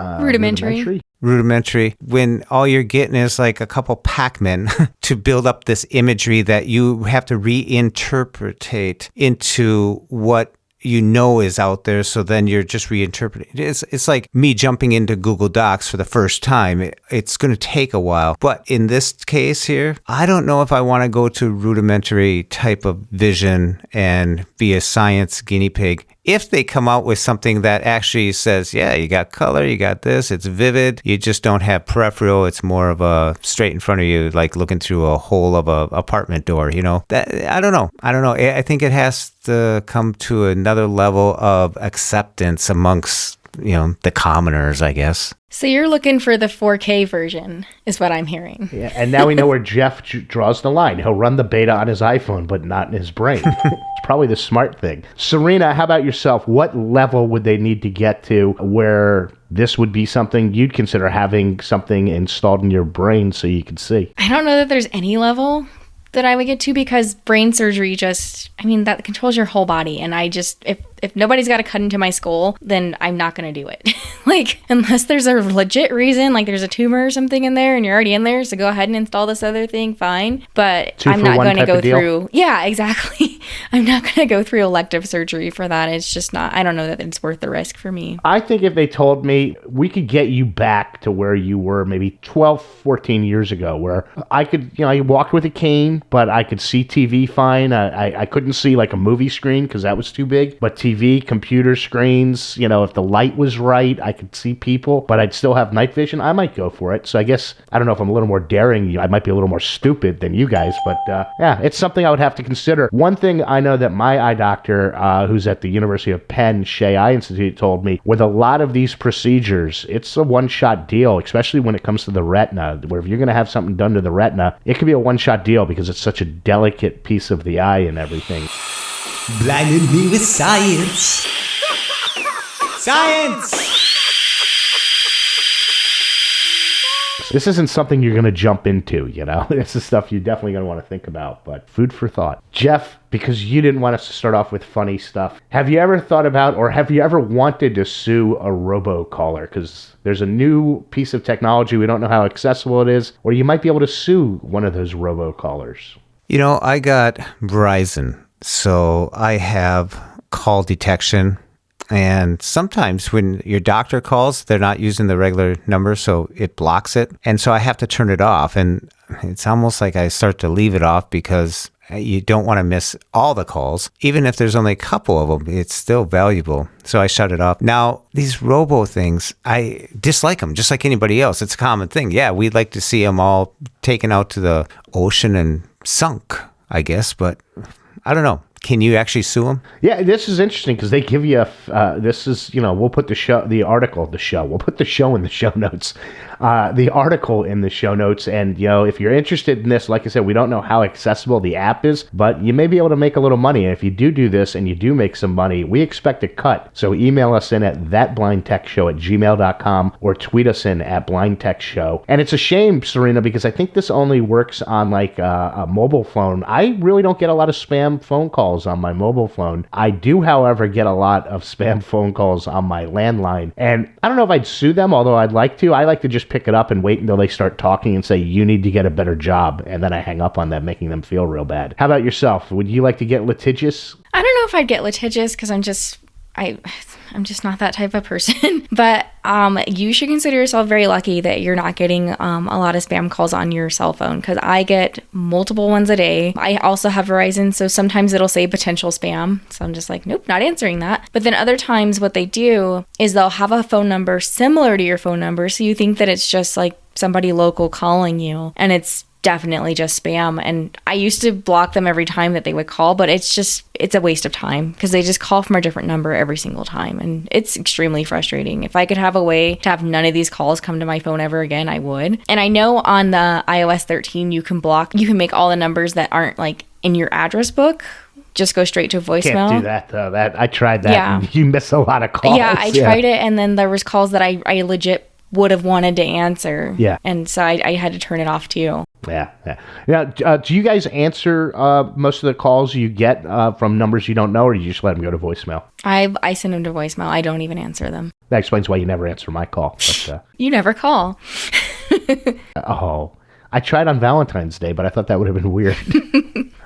Rudimentary, when all you're getting is like a couple Pac-Men to build up this imagery that you have to reinterpretate into what is out there. So then you're just reinterpreting. It's like me jumping into Google Docs for the first time. It's going to take a while. But in this case here, I don't know if I want to go to rudimentary type of vision and be a science guinea pig. If they come out with something that actually says, yeah, you got color, you got this, it's vivid, you just don't have peripheral, it's more of a straight in front of you, like looking through a hole of a apartment door, that I don't know. I think it has to come to another level of acceptance amongst, the commoners, I guess. So you're looking for the 4K version, is what I'm hearing. Yeah, and now we know where Jeff draws the line. He'll run the beta on his iPhone, but not in his brain. It's probably the smart thing. Serena, how about yourself? What level would they need to get to where this would be something you'd consider having something installed in your brain so you could see? I don't know that there's any level that I would get to, because brain surgery that controls your whole body. And if nobody's got to cut into my skull, then I'm not going to do it. Like, unless there's a legit reason, like there's a tumor or something in there and you're already in there, so go ahead and install this other thing, fine. But I'm not going to go through. Yeah, exactly. I'm not going to go through elective surgery for that. It's just not, I don't know that it's worth the risk for me. I think if they told me we could get you back to where you were maybe 12, 14 years ago, where I could, I walked with a cane, but I could see TV fine. I couldn't see like a movie screen because that was too big, but TV, computer screens, if the light was right, I could see people, but I'd still have night vision. I might go for it. So I guess, I don't know if I'm a little more daring. I might be a little more stupid than you guys, but yeah, it's something I would have to consider. One thing I know that my eye doctor, who's at the University of Penn Shea Eye Institute, told me, with a lot of these procedures, it's a one-shot deal, especially when it comes to the retina, where if you're going to have something done to the retina, it could be a one-shot deal because it's such a delicate piece of the eye and everything. Blinded me with science. Science! This isn't something you're going to jump into, This is stuff you're definitely going to want to think about, but food for thought. Jeff, because you didn't want us to start off with funny stuff, have you ever thought about, or have you ever wanted to sue a robocaller? Because there's a new piece of technology, we don't know how accessible it is, or you might be able to sue one of those robocallers. I got Verizon, so I have call detection. And sometimes when your doctor calls, they're not using the regular number, so it blocks it. And so I have to turn it off. And it's almost like I start to leave it off because you don't want to miss all the calls. Even if there's only a couple of them, it's still valuable. So I shut it off. Now, these robo things, I dislike them just like anybody else. It's a common thing. Yeah, we'd like to see them all taken out to the ocean and sunk, I guess. But I don't know. Can you actually sue them? Yeah, this is interesting because they give you we'll put we'll put the show in the show notes, the article in the show notes. And, if you're interested in this, like I said, we don't know how accessible the app is, but you may be able to make a little money. And if you do this and you do make some money, we expect a cut. So email us in at thatblindtechshow@gmail.com or tweet us in at blindtechshow. And it's a shame, Serena, because I think this only works on like a mobile phone. I really don't get a lot of spam phone calls on my mobile phone. I do, however, get a lot of spam phone calls on my landline. And I don't know if I'd sue them, although I'd like to. I like to just pick it up and wait until they start talking and say, you need to get a better job. And then I hang up on them, making them feel real bad. How about yourself? Would you like to get litigious? I don't know if I'd get litigious because I'm just not that type of person. But you should consider yourself very lucky that you're not getting a lot of spam calls on your cell phone, because I get multiple ones a day. I also have Verizon, so sometimes it'll say potential spam. So I'm just like, nope, not answering that. But then other times what they do is they'll have a phone number similar to your phone number. So you think that it's just like somebody local calling you, and it's definitely just spam. And I used to block them every time that they would call, but it's a waste of time because they just call from a different number every single time. And it's extremely frustrating. If I could have a way to have none of these calls come to my phone ever again, I would. And I know on the iOS 13, you can make all the numbers that aren't like in your address book just go straight to voicemail. Can't do that though. I tried that. Yeah. And you miss a lot of calls. Yeah, I tried it, and then there was calls that I legit would have wanted to answer. Yeah. And so I had to turn it off too. Yeah. Do you guys answer most of the calls you get from numbers you don't know, or do you just let them go to voicemail? I send them to voicemail. I don't even answer them. That explains why you never answer my call. But, you never call. Oh, I tried on Valentine's Day, but I thought that would have been weird.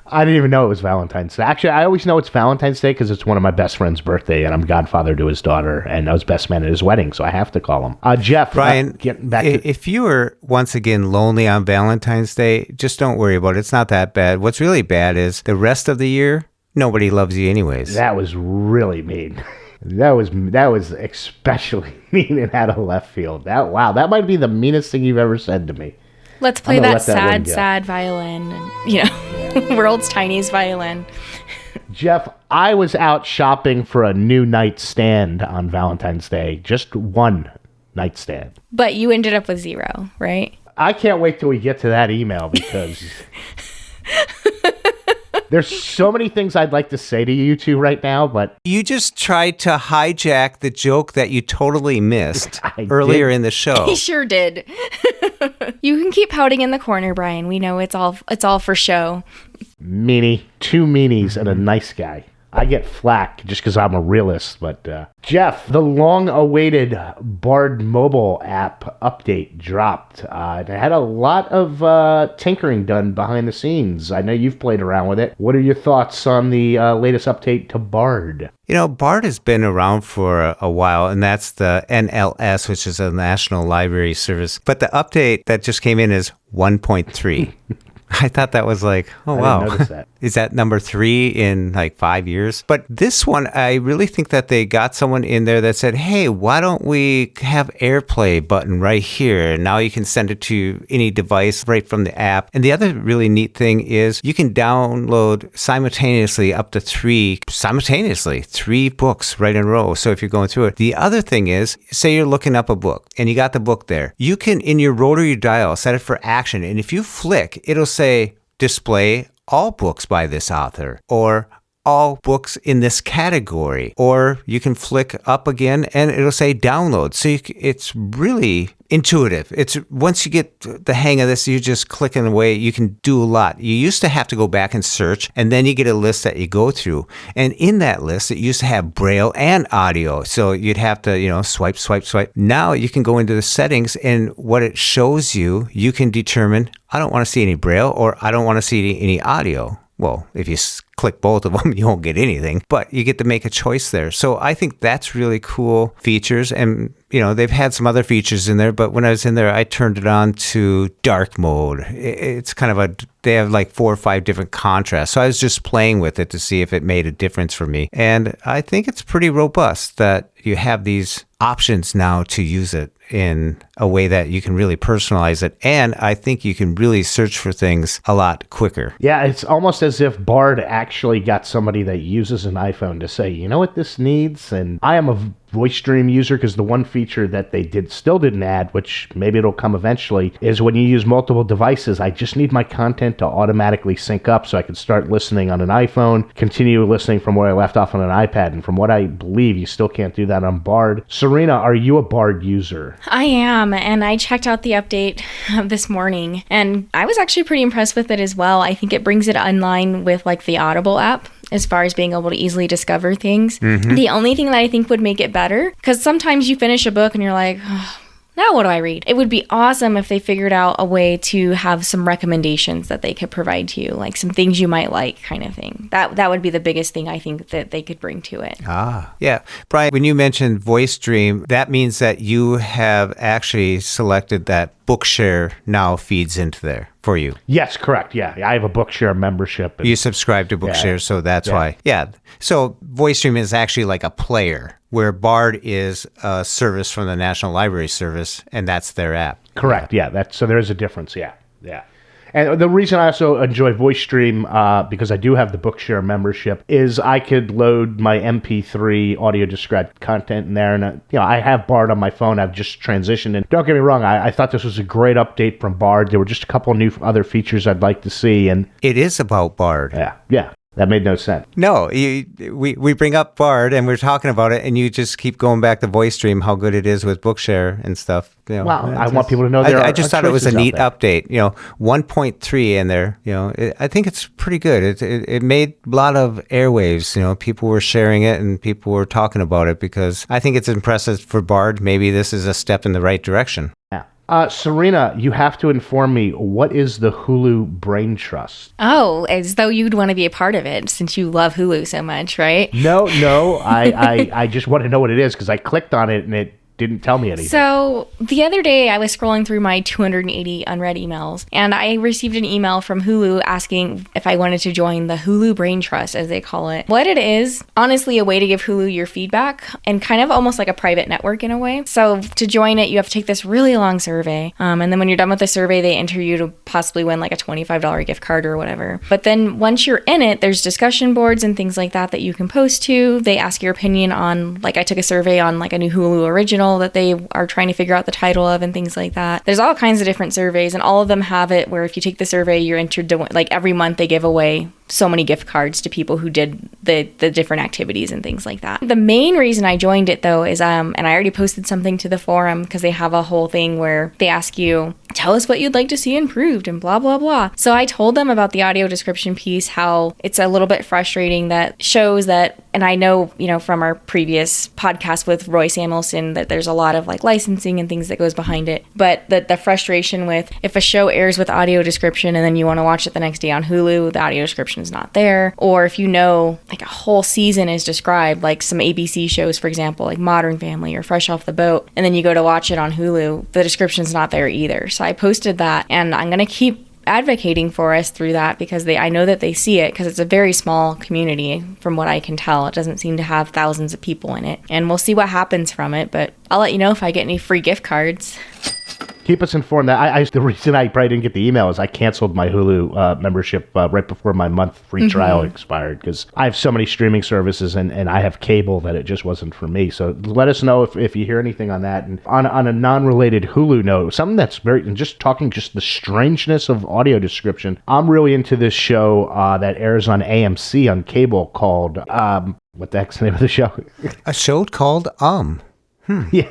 I didn't even know it was Valentine's Day. Actually, I always know it's Valentine's Day because it's one of my best friend's birthday, and I'm godfather to his daughter, and I was best man at his wedding, so I have to call him. Jeff, Brian, getting back if you were once again lonely on Valentine's Day, just don't worry about it. It's not that bad. What's really bad is the rest of the year, nobody loves you anyways. That was really mean. That was especially mean and out of left field. That might be the meanest thing you've ever said to me. Let's play that sad violin, and world's tiniest violin. Jeff, I was out shopping for a new nightstand on Valentine's Day. Just one nightstand. But you ended up with 0, right? I can't wait till we get to that email because There's so many things I'd like to say to you two right now, but You just tried to hijack the joke that you totally missed earlier in the show. He sure did. You can keep pouting in the corner, Brian. We know it's all for show. meanie, two meanies and a nice guy. I get flack just because I'm a realist, but Jeff, the long-awaited Bard mobile app update dropped. It had a lot of tinkering done behind the scenes. I know you've played around with it. What are your thoughts on the latest update to Bard? You know, Bard has been around for a while, and that's the NLS, which is a National Library Service. But the update that just came in is 1.3. I thought that was like, oh, wow. I didn't notice that. Is that number 3 in like 5 years? But this one, I really think that they got someone in there that said, hey, why don't we have AirPlay button right here? And now you can send it to any device right from the app. And the other really neat thing is you can download simultaneously up to 3 books right in a row. So if you're going through it. The other thing is, say you're looking up a book and you got the book there. You can, in your rotary dial, set it for action. And if you flick, it'll say display all books by this author, or all books in this category, or you can flick up again and it'll say download. So it's really intuitive. It's once you get the hang of this, you just clicking away, you can do a lot. You used to have to go back and search, and then you get a list that you go through. And in that list, it used to have Braille and audio. So you'd have to, swipe. Now you can go into the settings, and what it shows you, you can determine, I don't want to see any Braille, or I don't want to see any audio. Well, if you click both of them, you won't get anything, but you get to make a choice there. So I think that's really cool features. And, they've had some other features in there, but when I was in there, I turned it on to dark mode. It's kind of they have like 4 or 5 different contrasts. So I was just playing with it to see if it made a difference for me. And I think it's pretty robust that you have these options now to use it in a way that you can really personalize it. And I think you can really search for things a lot quicker. Yeah, it's almost as if Bard actually got somebody that uses an iPhone to say, you know what this needs? And I am a voice stream user, because the one feature that they still didn't add, which maybe it'll come eventually, is when you use multiple devices, I just need my content to automatically sync up so I can start listening on an iPhone, continue listening from where I left off on an iPad. And from what I believe, you still can't do that on Bard. Serena, are you a Bard user? I am, and I checked out the update this morning, and I was actually pretty impressed with it as well. I think it brings it in line with like the Audible app as far as being able to easily discover things. Mm-hmm. The only thing that I think would make it better, because sometimes you finish a book and you're like, oh, now what do I read? It would be awesome if they figured out a way to have some recommendations that they could provide to you, like some things you might like kind of thing. That would be the biggest thing I think that they could bring to it. Yeah. Brian, when you mentioned voice stream, that means that you have actually selected that Bookshare now feeds into there for you. Yes, correct. Yeah, I have a Bookshare membership. You subscribe to Bookshare, so that's why. Yeah. So VoiceStream is actually like a player, where Bard is a service from the National Library Service, and that's their app. Correct. Yeah. So there's a difference. Yeah. And the reason I also enjoy VoiceStream, because I do have the Bookshare membership, is I could load my MP3 audio described content in there. And, I have Bard on my phone. I've just transitioned. And don't get me wrong, I thought this was a great update from Bard. There were just a couple new other features I'd like to see. And it is about Bard. Yeah. That made no sense. No, we bring up Bard and we're talking about it, and you just keep going back to VoiceStream, how good it is with Bookshare and stuff. Well, I want people to know there I just thought it was a neat update. 1.3 in there. I think it's pretty good. It made a lot of airwaves. People were sharing it and people were talking about it, because I think it's impressive for Bard. Maybe this is a step in the right direction. Yeah. Serena, you have to inform me, what is the Hulu Brain Trust? Oh, as though you'd want to be a part of it since you love Hulu so much, right? No, I just want to know what it is, because I clicked on it and it didn't tell me anything. So the other day I was scrolling through my 280 unread emails, and I received an email from Hulu asking if I wanted to join the Hulu Brain Trust, as they call it. What it is, honestly, a way to give Hulu your feedback, and kind of almost like a private network in a way. So to join it, you have to take this really long survey. And then when you're done with the survey, they enter you to possibly win like a $25 gift card or whatever. But then once you're in it, there's discussion boards and things like that you can post to. They ask your opinion on, like I took a survey on like a new Hulu original that they are trying to figure out the title of and things like that. There's all kinds of different surveys, and all of them have it where if you take the survey, you're entered to, like every month they give away so many gift cards to people who did the different activities and things like that. The main reason I joined it though is, and I already posted something to the forum because they have a whole thing where they ask you, tell us what you'd like to see improved and blah, blah, blah. So I told them about the audio description piece, how it's a little bit frustrating that shows that, and I know, from our previous podcast with Roy Samuelson, that there's a lot of like licensing and things that goes behind it. But the frustration with if a show airs with audio description and then you want to watch it the next day on Hulu, the audio description is not there. Or if like a whole season is described, like some ABC shows, for example, like Modern Family or Fresh Off the Boat, and then you go to watch it on Hulu, the description's not there either. So I posted that, and I'm going to keep advocating for us through that because I know that they see it, because it's a very small community from what I can tell. It doesn't seem to have thousands of people in it, and we'll see what happens from it, but I'll let you know if I get any free gift cards. Keep us informed. The reason I probably didn't get the email is I canceled my Hulu membership right before my month free trial expired, because I have so many streaming services and I have cable that it just wasn't for me. So let us know if you hear anything on that. And on a non-related Hulu note, something that's just the strangeness of audio description. I'm really into this show that airs on AMC on cable called, what the heck's the name of the show? A show called Yeah.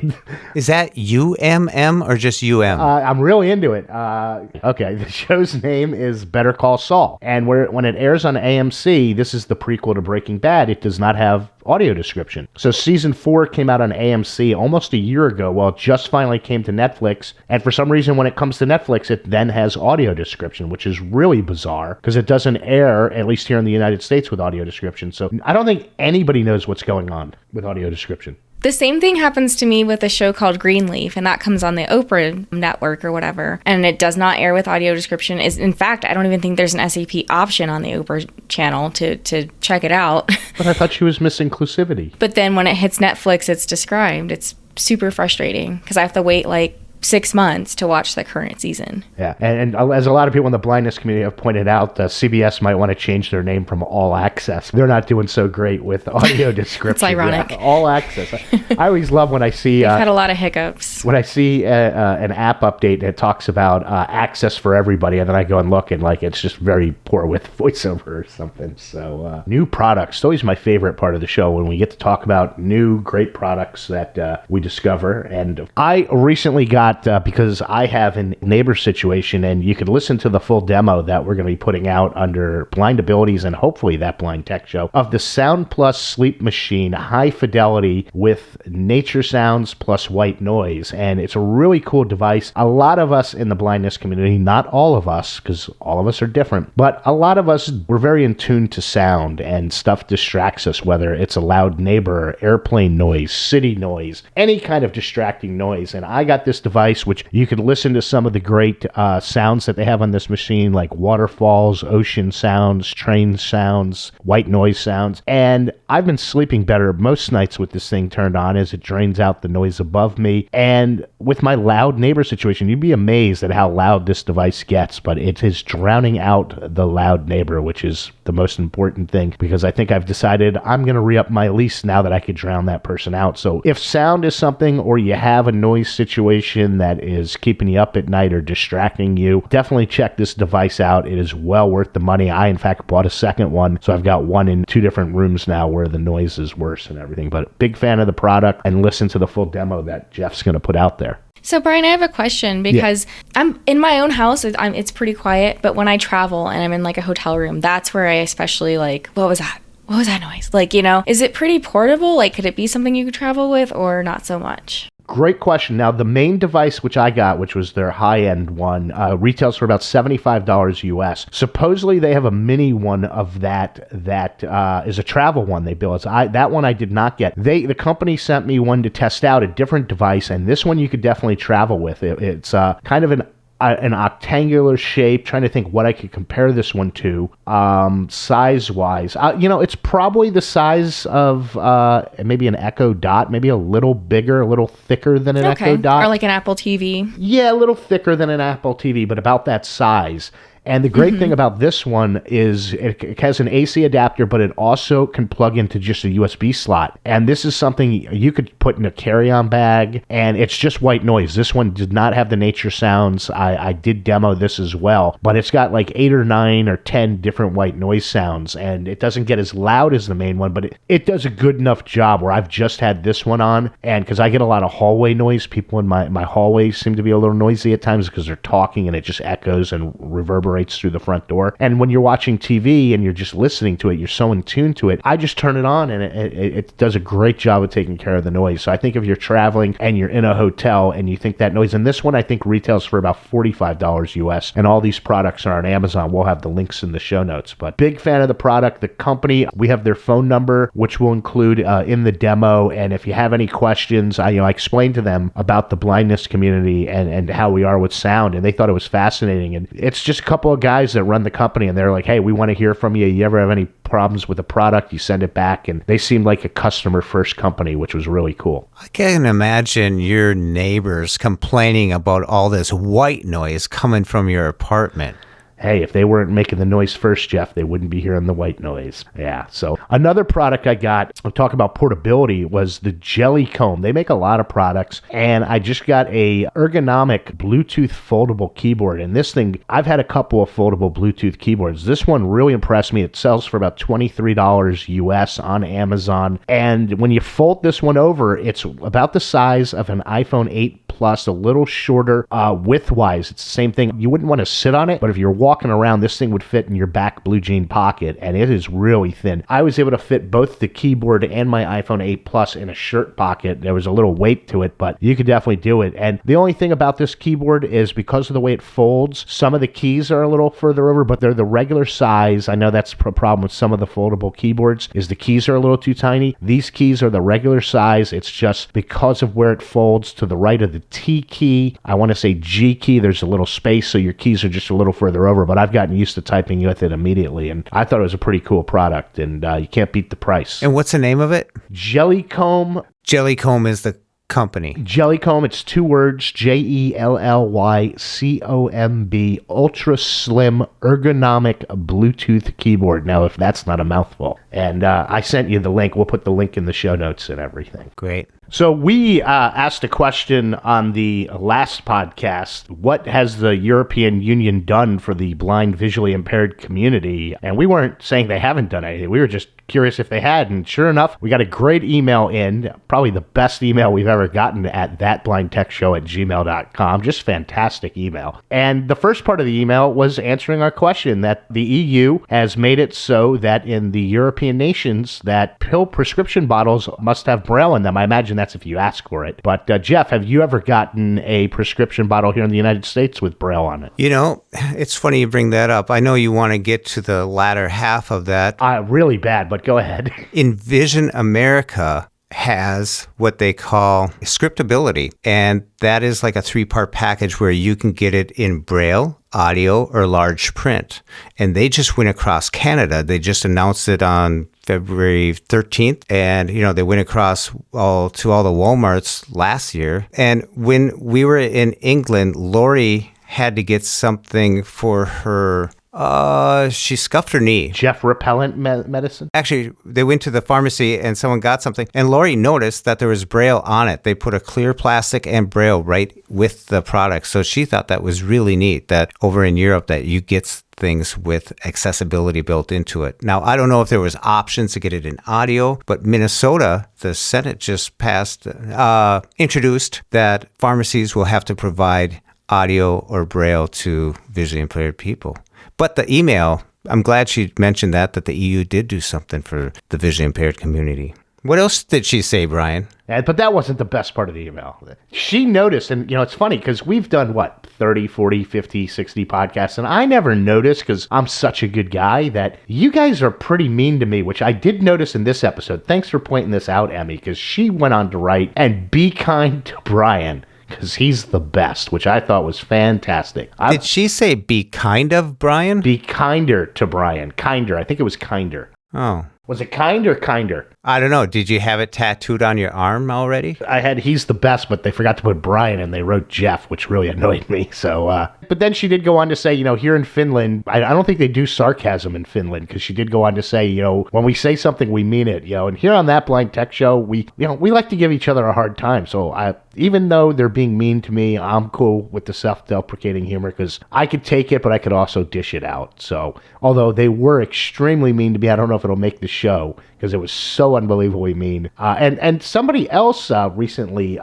Is that UMM or just UM? I'm really into it. Okay, the show's name is Better Call Saul. And when it airs on AMC, this is the prequel to Breaking Bad. It does not have audio description. So season 4 came out on AMC almost a year ago. Well, it just finally came to Netflix. And for some reason, when it comes to Netflix, it then has audio description, which is really bizarre because it doesn't air, at least here in the United States, with audio description. So I don't think anybody knows what's going on with audio description. The same thing happens to me with a show called Greenleaf, and that comes on the Oprah network or whatever, and it does not air with audio description. In fact, I don't even think there's an SAP option on the Oprah channel to check it out. But I thought she was Miss Inclusivity. But then when it hits Netflix, it's described. It's super frustrating because I have to wait like 6 months to watch the current season. Yeah, and as a lot of people in the blindness community have pointed out, CBS might want to change their name from All Access. They're not doing so great with audio description. It's ironic. Yeah, All Access. I always love when I see... I've had a lot of hiccups. When I see an app update that talks about access for everybody, and then I go and look, and it's just very poor with voiceover or something. So new products. It's always my favorite part of the show when we get to talk about new great products that we discover. And I recently got, because I have a neighbor situation, and you can listen to the full demo that we're going to be putting out under Blind Abilities and hopefully That Blind Tech Show, of the Sound Plus Sleep Machine, high fidelity with nature sounds plus white noise. And it's a really cool device. A lot of us in the blindness community, not all of us, because all of us are different, but a lot of us, we're very in tune to sound, and stuff distracts us, whether it's a loud neighbor, airplane noise, city noise, any kind of distracting noise. And I got this device which you can listen to some of the great sounds that they have on this machine, like waterfalls, ocean sounds, train sounds, white noise sounds. And I've been sleeping better most nights with this thing turned on as it drains out the noise above me. And with my loud neighbor situation, you'd be amazed at how loud this device gets, but it is drowning out the loud neighbor, which is the most important thing, because I think I've decided I'm going to re-up my lease now that I could drown that person out. So if sound is something, or you have a noise situation that is keeping you up at night or distracting you, definitely check this device out. It is well worth the money. I, in fact, bought a second one, so I've got one in 2 different rooms now where the noise is worse and everything. But big fan of the product, and listen to the full demo that Jeff's going to put out there. So, Brian, I have a question, because I'm in my own house. It's pretty quiet, but when I travel and I'm in like a hotel room, that's where I especially what was that? What was that noise? Is it pretty portable? Could it be something you could travel with, or not so much? Great question. Now, the main device which I got, which was their high-end one, retails for about $75 US. Supposedly, they have a mini one of that is a travel one they built. That one I did not get. The company sent me one to test out, a different device, and this one you could definitely travel with. It's kind of an octangular shape. Trying to think what I could compare this one to size-wise. It's probably the size of maybe an Echo Dot, maybe a little bigger, a little thicker than an Echo Dot. Or like an Apple TV. Yeah, a little thicker than an Apple TV, but about that size. And the great thing about this one is it has an AC adapter, but it also can plug into just a USB slot. And this is something you could put in a carry-on bag, and it's just white noise. This one did not have the nature sounds. I did demo this as well, but it's got like 8 or 9 or 10 different white noise sounds, and it doesn't get as loud as the main one, but it does a good enough job where I've just had this one on, and because I get a lot of hallway noise, people in my hallway seem to be a little noisy at times because they're talking and it just echoes and reverberates through the front door. And when you're watching TV and you're just listening to it, you're so in tune to it, I just turn it on and it does a great job of taking care of the noise. So I think if you're traveling and you're in a hotel and you think that noise, and this one I think retails for about $45 US, and all these products are on Amazon. We'll have the links in the show notes. But big fan of the product. The company, we have their phone number, which we'll include in the demo. And if you have any questions, I explained to them about the blindness community and how we are with sound, and they thought it was fascinating. And it's just a couple of guys that run the company, and they're like, hey, we want to hear from you. You ever have any problems with a product, you send it back. And they seemed like a customer first company, which was really cool. I can imagine your neighbors complaining about all this white noise coming from your apartment. Hey, if they weren't making the noise first, Jeff, they wouldn't be hearing the white noise. Yeah. So another product I got, I'll talk about portability, was the Jelly Comb. They make a lot of products, and I just got a ergonomic Bluetooth foldable keyboard. And this thing, I've had a couple of foldable Bluetooth keyboards. This one really impressed me. It sells for about $23 US on Amazon. And when you fold this one over, it's about the size of an iPhone 8 Plus, a little shorter width-wise. It's the same thing. You wouldn't want to sit on it, but if you're walking around, this thing would fit in your back blue jean pocket, and it is really thin. I was able to fit both the keyboard and my iPhone 8 Plus in a shirt pocket. There was a little weight to it, but you could definitely do it. And the only thing about this keyboard is because of the way it folds, some of the keys are a little further over, but they're the regular size. I know that's a problem with some of the foldable keyboards, is the keys are a little too tiny. These keys are the regular size. It's just because of where it folds to the right of the T key, I want to say G key, there's a little space, so your keys are just a little further over, but I've gotten used to typing with it immediately, and I thought it was a pretty cool product, and you can't beat the price. And what's the name of it? Jelly Comb. Jelly Comb is the company. Jelly Comb, it's 2 words, JELLYCOMB, ultra slim ergonomic Bluetooth keyboard. Now, if that's not a mouthful. And I sent you the link. We'll put the link in the show notes and everything. Great. So we asked a question on the last podcast, what has the European Union done for the blind, visually impaired community? And we weren't saying they haven't done anything. We were just curious if they had. And sure enough, we got a great email in, probably the best email we've ever gotten at thatblindtechshow@gmail.com. Just fantastic email. And the first part of the email was answering our question that the EU has made it so that in the European nations that pill prescription bottles must have Braille in them. I imagine that's if you ask for it. But Jeff, have you ever gotten a prescription bottle here in the United States with Braille on it? You know, it's funny you bring that up. I know you want to get to the latter half of that. Really bad, but go ahead. Envision America has what they call scriptability, and that is like a 3-part package where you can get it in Braille, audio, or large print. And they just went across Canada. They just announced it on February 13th, and they went across to all the Walmarts last year. And when we were in England, Lori had to get something for her. She scuffed her knee. Jeff repellent medicine? Actually, they went to the pharmacy and someone got something. And Lori noticed that there was Braille on it. They put a clear plastic and Braille right with the product. So she thought that was really neat that over in Europe that you get things with accessibility built into it. Now, I don't know if there was options to get it in audio, but Minnesota, the Senate just introduced that pharmacies will have to provide audio or Braille to visually impaired people. But the email, I'm glad she mentioned that the EU did do something for the visually impaired community. What else did she say, Brian? But that wasn't the best part of the email. She noticed, and it's funny because we've done 30, 40, 50, 60 podcasts, and I never noticed because I'm such a good guy that you guys are pretty mean to me, which I did notice in this episode. Thanks for pointing this out, Emmy, because she went on to write, and be kind to Brian, because he's the best, which I thought was fantastic. Did she say be kind of Brian? Be kinder to Brian. Kinder. I think it was kinder. Oh. Was it kind or kinder? I don't know. Did you have it tattooed on your arm already? I had he's the best, but they forgot to put Brian and they wrote Jeff, which really annoyed me. So, but then she did go on to say, here in Finland, I don't think they do sarcasm in Finland, because she did go on to say, when we say something, we mean it, and here on That Blind Tech Show, we like to give each other a hard time. So even though they're being mean to me, I'm cool with the self-deprecating humor, because I could take it, but I could also dish it out. So, although they were extremely mean to me, I don't know if it'll make the show, because it was so unbelievably mean. And somebody else recently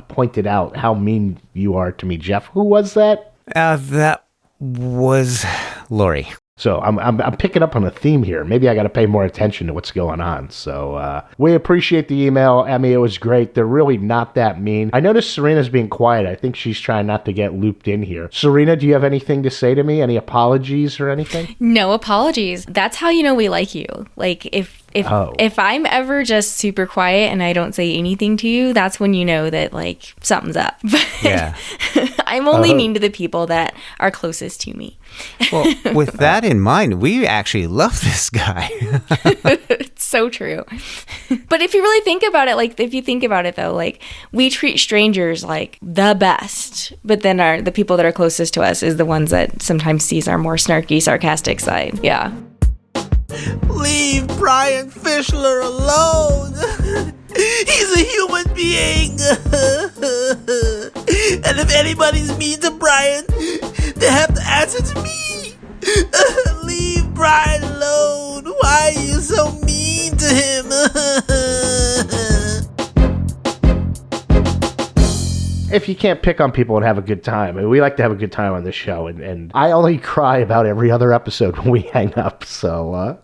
pointed out how mean you are to me, Jeff. Who was that? That was Lori. So I'm picking up on a theme here. Maybe I got to pay more attention to what's going on. So we appreciate the email, Emmy. It was great. They're really not that mean. I noticed Serena's being quiet. I think she's trying not to get looped in here. Serena, do you have anything to say to me? Any apologies or anything? No apologies. That's how you know we like you. Like if I'm ever just super quiet and I don't say anything to you, that's when you know that like something's up. Yeah. I'm only mean to the people that are closest to me. Well, with that in mind, we actually love this guy. It's so true. But if you really think about it, though, like we treat strangers like the best, but then the people that are closest to us is the ones that sometimes sees our more snarky, sarcastic side. Yeah. Leave Brian Fischler alone. He's a human being. And if anybody's mean to Brian, they have to answer to me. Leave Brian alone. Why are you so mean to him? If you can't pick on people and have a good time, we like to have a good time on this show, and I only cry about every other episode when we hang up, so,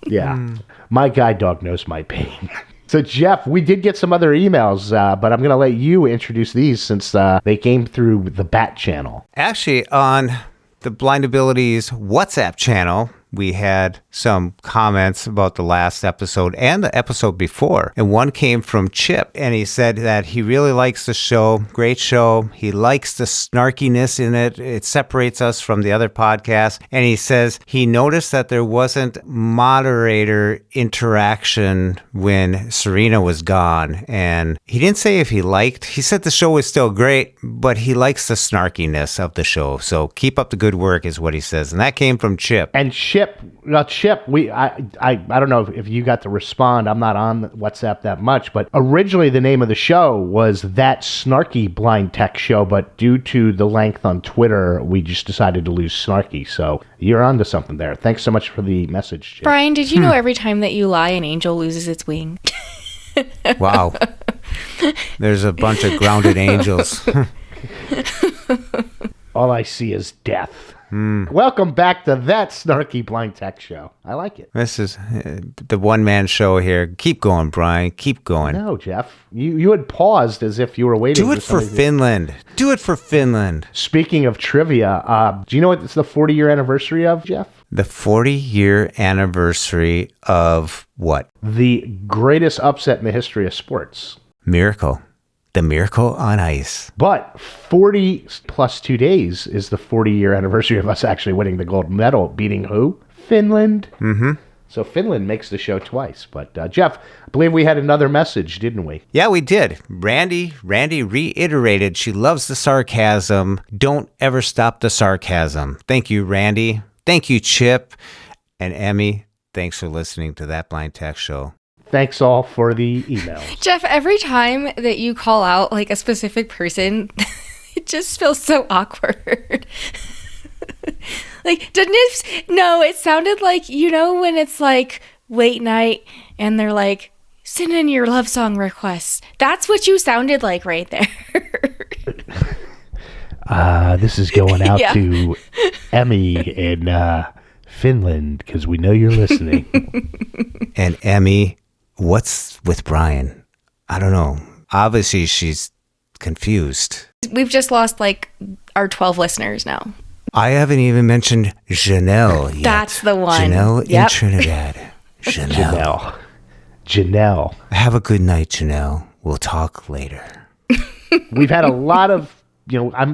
yeah. My guide dog knows my pain. So, Jeff, we did get some other emails, but I'm going to let you introduce these since they came through the Bat channel. Actually, on the Blind Abilities WhatsApp channel, we had some comments about the last episode and the episode before. And one came from Chip, and he said that he really likes the show. Great show. He likes the snarkiness in it. It separates us from the other podcasts. And he says he noticed that there wasn't moderator interaction when Serena was gone. And he didn't say if he liked. He said the show was still great, but he likes the snarkiness of the show. So keep up the good work is what he says. And that came from Chip. And Chip, I don't know if you got to respond. I'm not on WhatsApp that much, but originally the name of the show was That Snarky Blind Tech Show, but due to the length on Twitter, we just decided to lose snarky. So you're onto something there. Thanks so much for the message, Chip. Brian, did you know every time that you lie, an angel loses its wing? Wow. There's a bunch of grounded angels. All I see is death. Welcome back to That Snarky Blind Tech Show. I like it. This is the one-man show here. Keep going, Brian. Keep going. No, Jeff. You had paused as if you were waiting. Do it for Finland. Do it for Finland. Speaking of trivia, do you know what it's the 40-year anniversary of, Jeff? The 40-year anniversary of what? The greatest upset in the history of sports. Miracle. The Miracle on Ice. But 40 plus 2 days is the 40-year anniversary of us actually winning the gold medal, beating who? Finland. Mm-hmm. So Finland makes the show twice. But Jeff, I believe we had another message, didn't we? Yeah, we did. Randy reiterated she loves the sarcasm. Don't ever stop the sarcasm. Thank you, Randy. Thank you, Chip. And Emmy, thanks for listening to That Blind Tech Show. Thanks all for the emails. Jeff, every time that you call out like a specific person, it just feels so awkward. Like, didn't it? No, it sounded like, when it's like late night and they're like, send in your love song requests. That's what you sounded like right there. This is going out to Emmy in Finland because we know you're listening. And Emmy, what's with Brian? I don't know. Obviously, she's confused. We've just lost like our 12 listeners now. I haven't even mentioned Janelle yet. That's the one. Janelle in Trinidad. Janelle. Have a good night, Janelle. We'll talk later. We've had a lot of,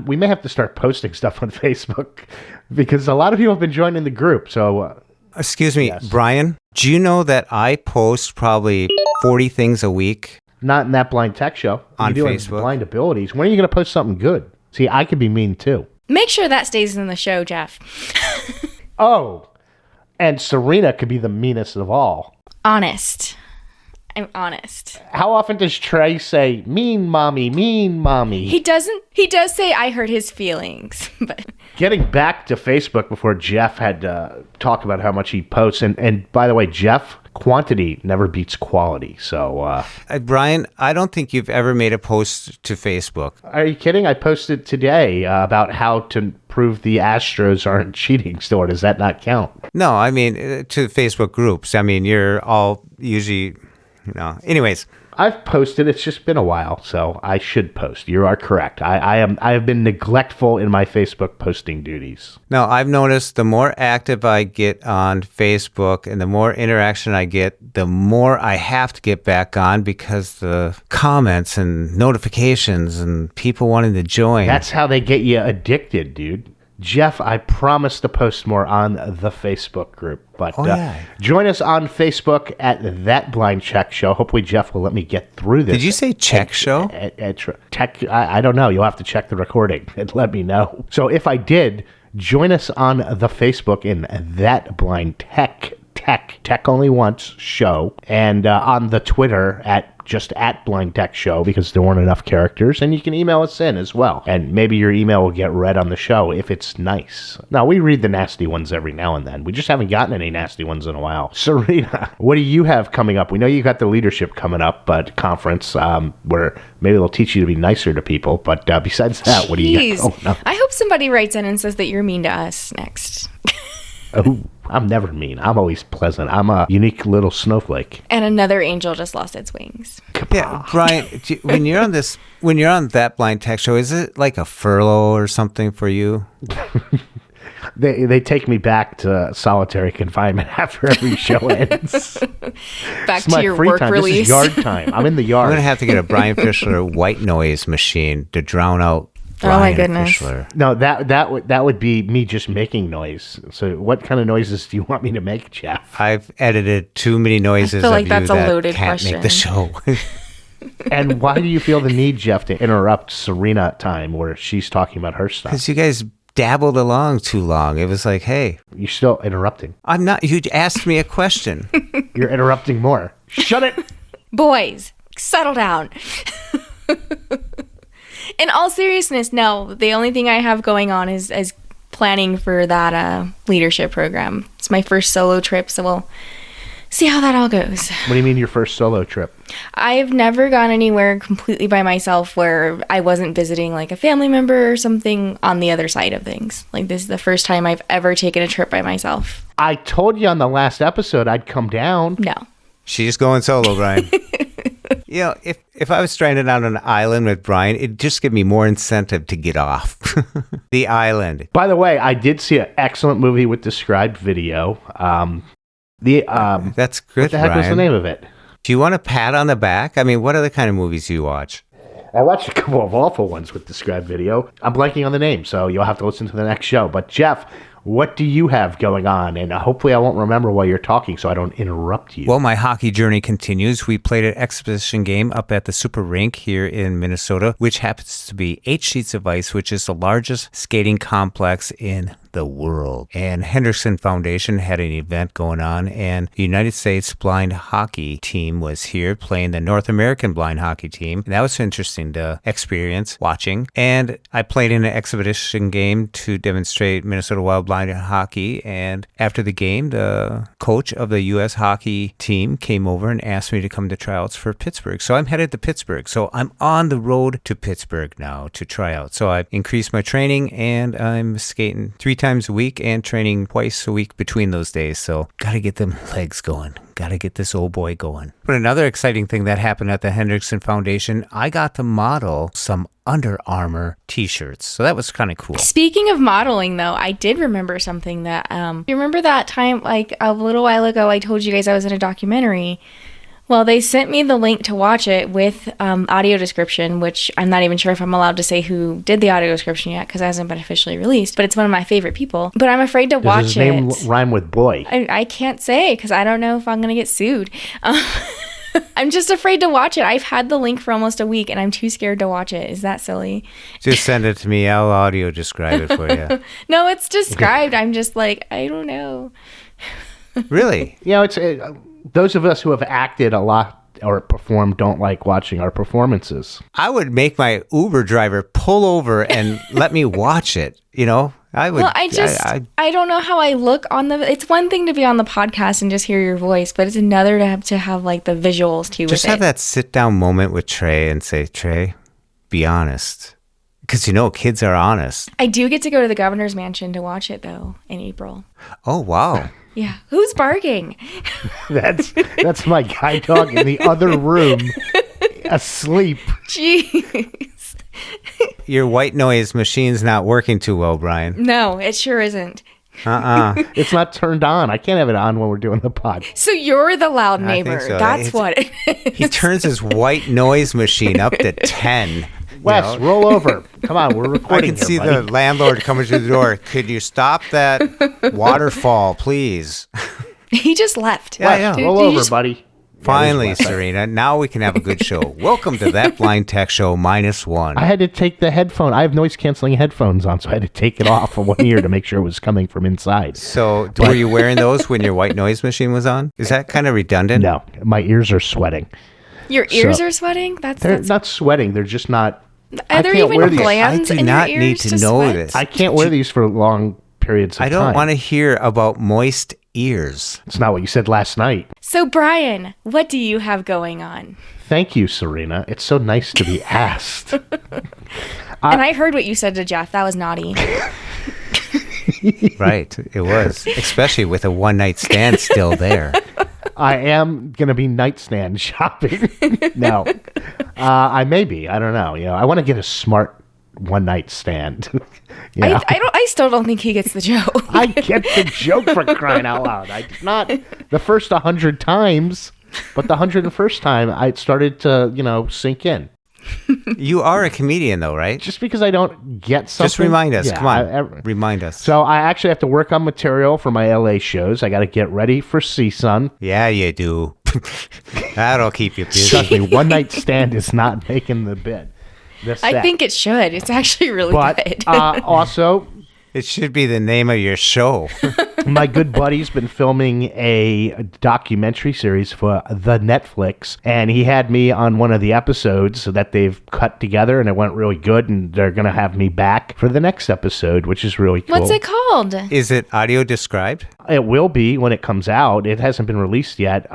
we may have to start posting stuff on Facebook because a lot of people have been joining the group. So, excuse me, yes. Brian, Do you know that I post probably 40 things a week? Not in that blind tech show. On You're doing Facebook. Blind abilities. When are you going to post something good? See, I could be mean too. Make sure that stays in the show, Jeff. Oh, and Serena could be the meanest of all. Honest. I'm honest. How often does Trey say, mean mommy, mean mommy? He doesn't. He does say I hurt his feelings, but Getting back to Facebook before Jeff had to talk about how much he posts. And by the way, Jeff, quantity never beats quality. So, Brian, I don't think you've ever made a post to Facebook. are you kidding? I posted today about how to prove the Astros aren't cheating still. Or does that not count? No, I mean, to Facebook groups. I mean, you're all usually, anyways. I've posted. It's just been a while, so I should post. You are correct. I have been neglectful in my Facebook posting duties. No, I've noticed the more active I get on Facebook and the more interaction I get, the more I have to get back on because the comments and notifications and people wanting to join. That's how they get you addicted, dude. Jeff, I promise to post more on the Facebook group. But join us on Facebook at That Blind Check Show. Hopefully, Jeff will let me get through this. Did you say check show? I don't know. You'll have to check the recording and let me know. So if I did, join us on the Facebook in That Blind Tech only once show, and on the Twitter at Blind Tech Show, because there weren't enough characters, and you can email us in as well, and maybe your email will get read on the show if it's nice. Now, we read the nasty ones every now and then. We just haven't gotten any nasty ones in a while. Serena, what do you have coming up? We know you got the leadership coming up, but conference where maybe they'll teach you to be nicer to people, but besides that, what do you got? Oh, no. I hope somebody writes in and says that you're mean to us next. Oh, I'm never mean. I'm always pleasant. I'm a unique little snowflake. And another angel just lost its wings. Yeah, Brian, when you're on That Blind Tech Show, is it like a furlough or something for you? They take me back to solitary confinement after every show ends. Back to your work time. release. This is yard time. I'm in the yard. I'm going to have to get a Brian Fischler white noise machine to drown out Brian Oh my goodness. Fischler. No, that would be me just making noise. So what kind of noises do you want me to make, Jeff? I've edited too many noises I feel like of you that's a that loaded can't question. make the show. And why do you feel the need, Jeff, to interrupt Serena time where she's talking about her stuff? Because you guys dabbled along too long. It was like, hey, You're still interrupting. I'm not. You asked me a question. You're interrupting more. Shut it. Boys, settle down. In all seriousness, no. The only thing I have going on is planning for that leadership program. It's my first solo trip, so we'll see how that all goes. What do you mean your first solo trip? I've never gone anywhere completely by myself where I wasn't visiting like a family member or something on the other side of things. Like this is the first time I've ever taken a trip by myself. I told you on the last episode I'd come down. No. She's going solo, Brian. If I was stranded on an island with Brian, it'd just give me more incentive to get off the island. By the way, I did see an excellent movie with described video. That's good, What the heck was the Brian. name of it? Do you want a pat on the back? I mean, what other kind of movies do you watch? I watched a couple of awful ones with described video. I'm blanking on the name, so you'll have to listen to the next show. But Jeff, what do you have going on? And hopefully I won't remember while you're talking so I don't interrupt you. Well, my hockey journey continues. We played an exhibition game up at the Super Rink here in Minnesota, which happens to be 8 sheets of ice, which is the largest skating complex in the world. And Henderson Foundation had an event going on, and the United States blind hockey team was here playing the North American blind hockey team. And that was interesting to experience watching. And I played in an exhibition game to demonstrate Minnesota Wild blind hockey. And after the game, the coach of the U.S. hockey team came over and asked me to come to tryouts for Pittsburgh. So I'm headed to Pittsburgh. So I'm on the road to Pittsburgh now to try out. So I've increased my training, and I'm skating 3 times a week and training twice a week between those days. So got to get them legs going. Got to get this old boy going. But another exciting thing that happened at the Hendrickson Foundation, I got to model some Under Armour t-shirts. So that was kind of cool. Speaking of modeling, though, I did remember something that, you remember that time, like a little while ago, I told you guys I was in a documentary Well, they sent me the link to watch it with audio description, which I'm not even sure if I'm allowed to say who did the audio description yet because it hasn't been officially released. But it's one of my favorite people. But I'm afraid to watch Does his name rhyme with boy? I can't say because I don't know if I'm going to get sued. I'm just afraid to watch it. I've had the link for almost a week and I'm too scared to watch it. Is that silly? Just send it to me. I'll audio describe it for you. No, it's described. I'm just like, I don't know. Really? You know, it's those of us who have acted a lot or performed don't like watching our performances. I would make my Uber driver pull over and let me watch it. You know, I would. Well, I don't know how I look on the. It's one thing to be on the podcast and just hear your voice, but it's another to have like the visuals too. Just have that sit down moment with Trey and say, Trey, be honest. Because, you know, kids are honest. I do get to go to the governor's mansion to watch it, though, in April. Oh, wow. Yeah. Who's barking? That's my guide dog in the other room, asleep. Jeez. Your white noise machine's not working too well, Brian. No, it sure isn't. It's not turned on. I can't have it on when we're doing the pod. So you're the loud neighbor. I think so. That's what it is. He turns his white noise machine up to 10. Wes, roll over. Come on, we're I recording can here, see buddy. the landlord coming through the door. Could you stop that waterfall, please? He just left. Yeah. Roll over, buddy. Finally, Serena, now we can have a good show. Welcome to That Blind Tech Show -1. I had to take the headphone. I have noise-canceling headphones on, so I had to take it off of one ear to make sure it was coming from inside. So, were you wearing those when your white noise machine was on? Is that kind of redundant? No, my ears are sweating. Your ears are sweating? They're not sweating. They're just not... Are there even glands I do in not your need ears to know sweat? this. I can't wear these for long periods of time. I don't want to hear about moist ears. It's not what you said last night. So, Brian, what do you have going on? Thank you, Serena. It's so nice to be asked. And I heard what you said to Jeff. That was naughty. Right, it was. Especially with a one-night stand still there. I am going to be nightstand shopping. No. I may be. I don't know. You know, I want to get a smart one-night stand. Yeah. I still don't think he gets the joke. I get the joke, for crying out loud. I did not the first 100 times, but the 101st time I started to, sink in. You are a comedian, though, right? Just because I don't get something. Just remind us. Yeah, Come on. Remind us. So I actually have to work on material for my LA shows. I got to get ready for CSUN. Yeah, you do. That'll keep you busy. Trust me, one night stand is not making the bid. I think it should. It's actually really good. Also, it should be the name of your show. my good buddy's been filming a documentary series for the Netflix, and he had me on one of the episodes that they've cut together, and it went really good, and they're going to have me back for the next episode, which is really cool. What's it called? Is it audio described? It will be when it comes out. It hasn't been released yet.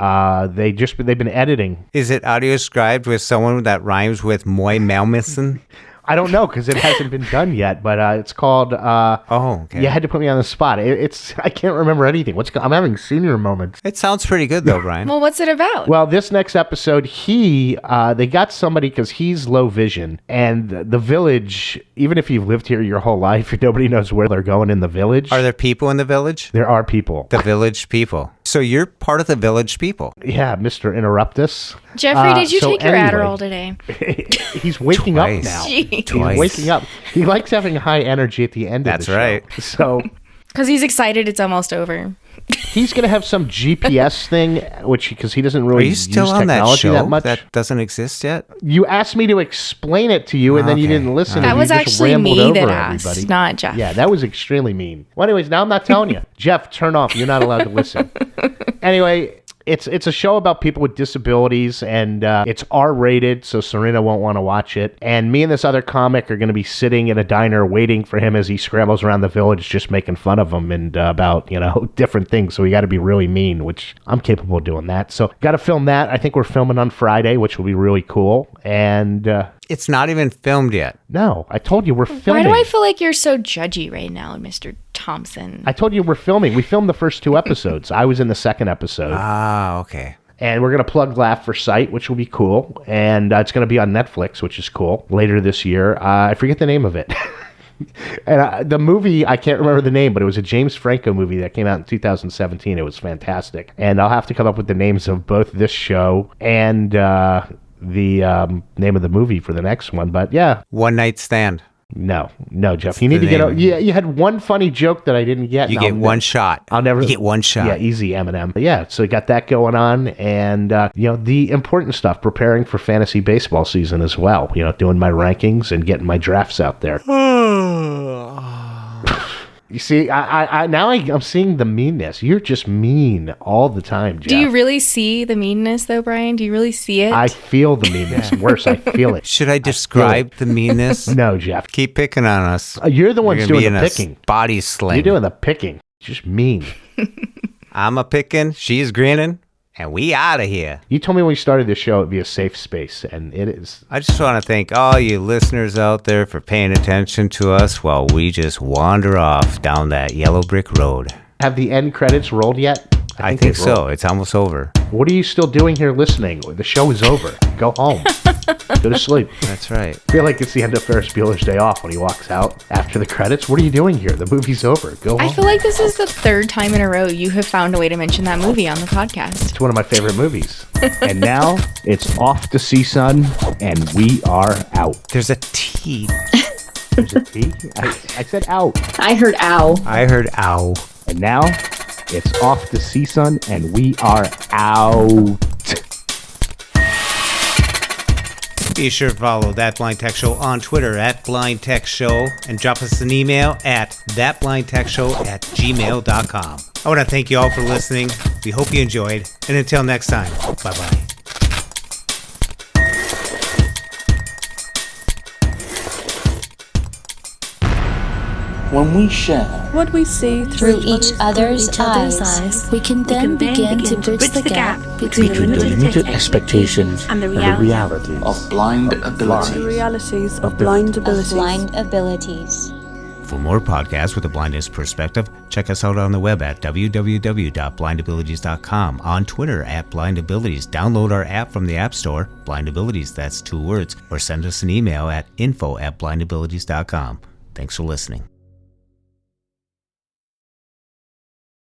They've been editing. Is it audio described with someone that rhymes with Moy Malmison? I don't know because it hasn't been done yet, but it's called. Okay. You had to put me on the spot. I can't remember anything. I'm having senior moments. It sounds pretty good though, Brian. Well, what's it about? Well, this next episode, they got somebody because he's low vision, and the village. Even if you've lived here your whole life, nobody knows where they're going in the village. Are there people in the village? There are people. The village people. So you're part of the village people. Yeah, Mr. Interruptus. Jeffrey, did you take your Adderall today? He's waking up now. Jeez. He's waking up. He likes having high energy at the end of the show. That's right. So, because he's excited it's almost over. He's going to have some GPS thing, because he doesn't really use technology on that show that much. That doesn't exist yet? You asked me to explain it to you, and then you didn't listen. That and was you just actually rambled me over that asked, everybody. not Jeff. Yeah, that was extremely mean. Well, anyways, now I'm not telling you. Jeff, turn off. You're not allowed to listen. Anyway, it's a show about people with disabilities, and it's R-rated, so Serena won't want to watch it. And me and this other comic are going to be sitting in a diner waiting for him as he scrambles around the village, just making fun of him and about, different things. So we got to be really mean, which I'm capable of doing that. So got to film that. I think we're filming on Friday, which will be really cool. And it's not even filmed yet. No, I told you we're filming. Why do I feel like you're so judgy right now, Mr. Thompson? I told you we're filming. We filmed the first 2 episodes. I was in the second episode. Ah, okay. And we're going to plug Laugh for Sight, which will be cool. And it's going to be on Netflix, which is cool, later this year. I forget the name of it. And the movie, I can't remember the name, but it was a James Franco movie that came out in 2017. It was fantastic. And I'll have to come up with the names of both this show and the name of the movie for the next one. But yeah. One Night Stand. No, Jeff. You need to get out. Yeah, you had one funny joke that I didn't get. You get one shot. I'll never. You get one shot. Yeah, easy, Eminem. But yeah, so you got that going on, and the important stuff, preparing for fantasy baseball season as well. Doing my rankings and getting my drafts out there. You see, I'm seeing the meanness. You're just mean all the time, Jeff. Do you really see the meanness, though, Brian? Do you really see it? I feel the meanness. Worse, I feel it. Should I describe the meanness? No, Jeff. Keep picking on us. You're the one doing the picking. Body sling. You're doing the picking. Just mean. I'm a picking. She's grinning. And we out of here. You told me when we started this show it'd be a safe space, and it is. I just want to thank all you listeners out there for paying attention to us while we just wander off down that yellow brick road. Have the end credits rolled yet? I think so. It's almost over. What are you still doing here listening? The show is over. Go home. Go to sleep. That's right. I feel like it's the end of Ferris Bueller's Day Off when he walks out after the credits. What are you doing here? The movie's over. Go home. I feel like this is the third time in a row you have found a way to mention that movie on the podcast. It's one of my favorite movies. And now it's off to see sun, and we are out. There's a T. There's a T? I said out. I heard ow. I heard ow. And now it's off to see sun, and we are out. Be sure to follow That Blind Tech Show on Twitter at Blind Tech Show and drop us an email at thatblindtechshow@gmail.com. I want to thank you all for listening. We hope you enjoyed. And until next time, bye-bye. When we share what we see through each other's eyes, we can then begin to bridge the gap between the limited expectations and the reality of blind abilities. The realities of blind abilities. For more podcasts with a blindness perspective, check us out on the web at www.blindabilities.com, on Twitter at blindabilities. Download our app from the App Store, blindabilities, that's 2 words, or send us an email at info@blindabilities.com. Thanks for listening.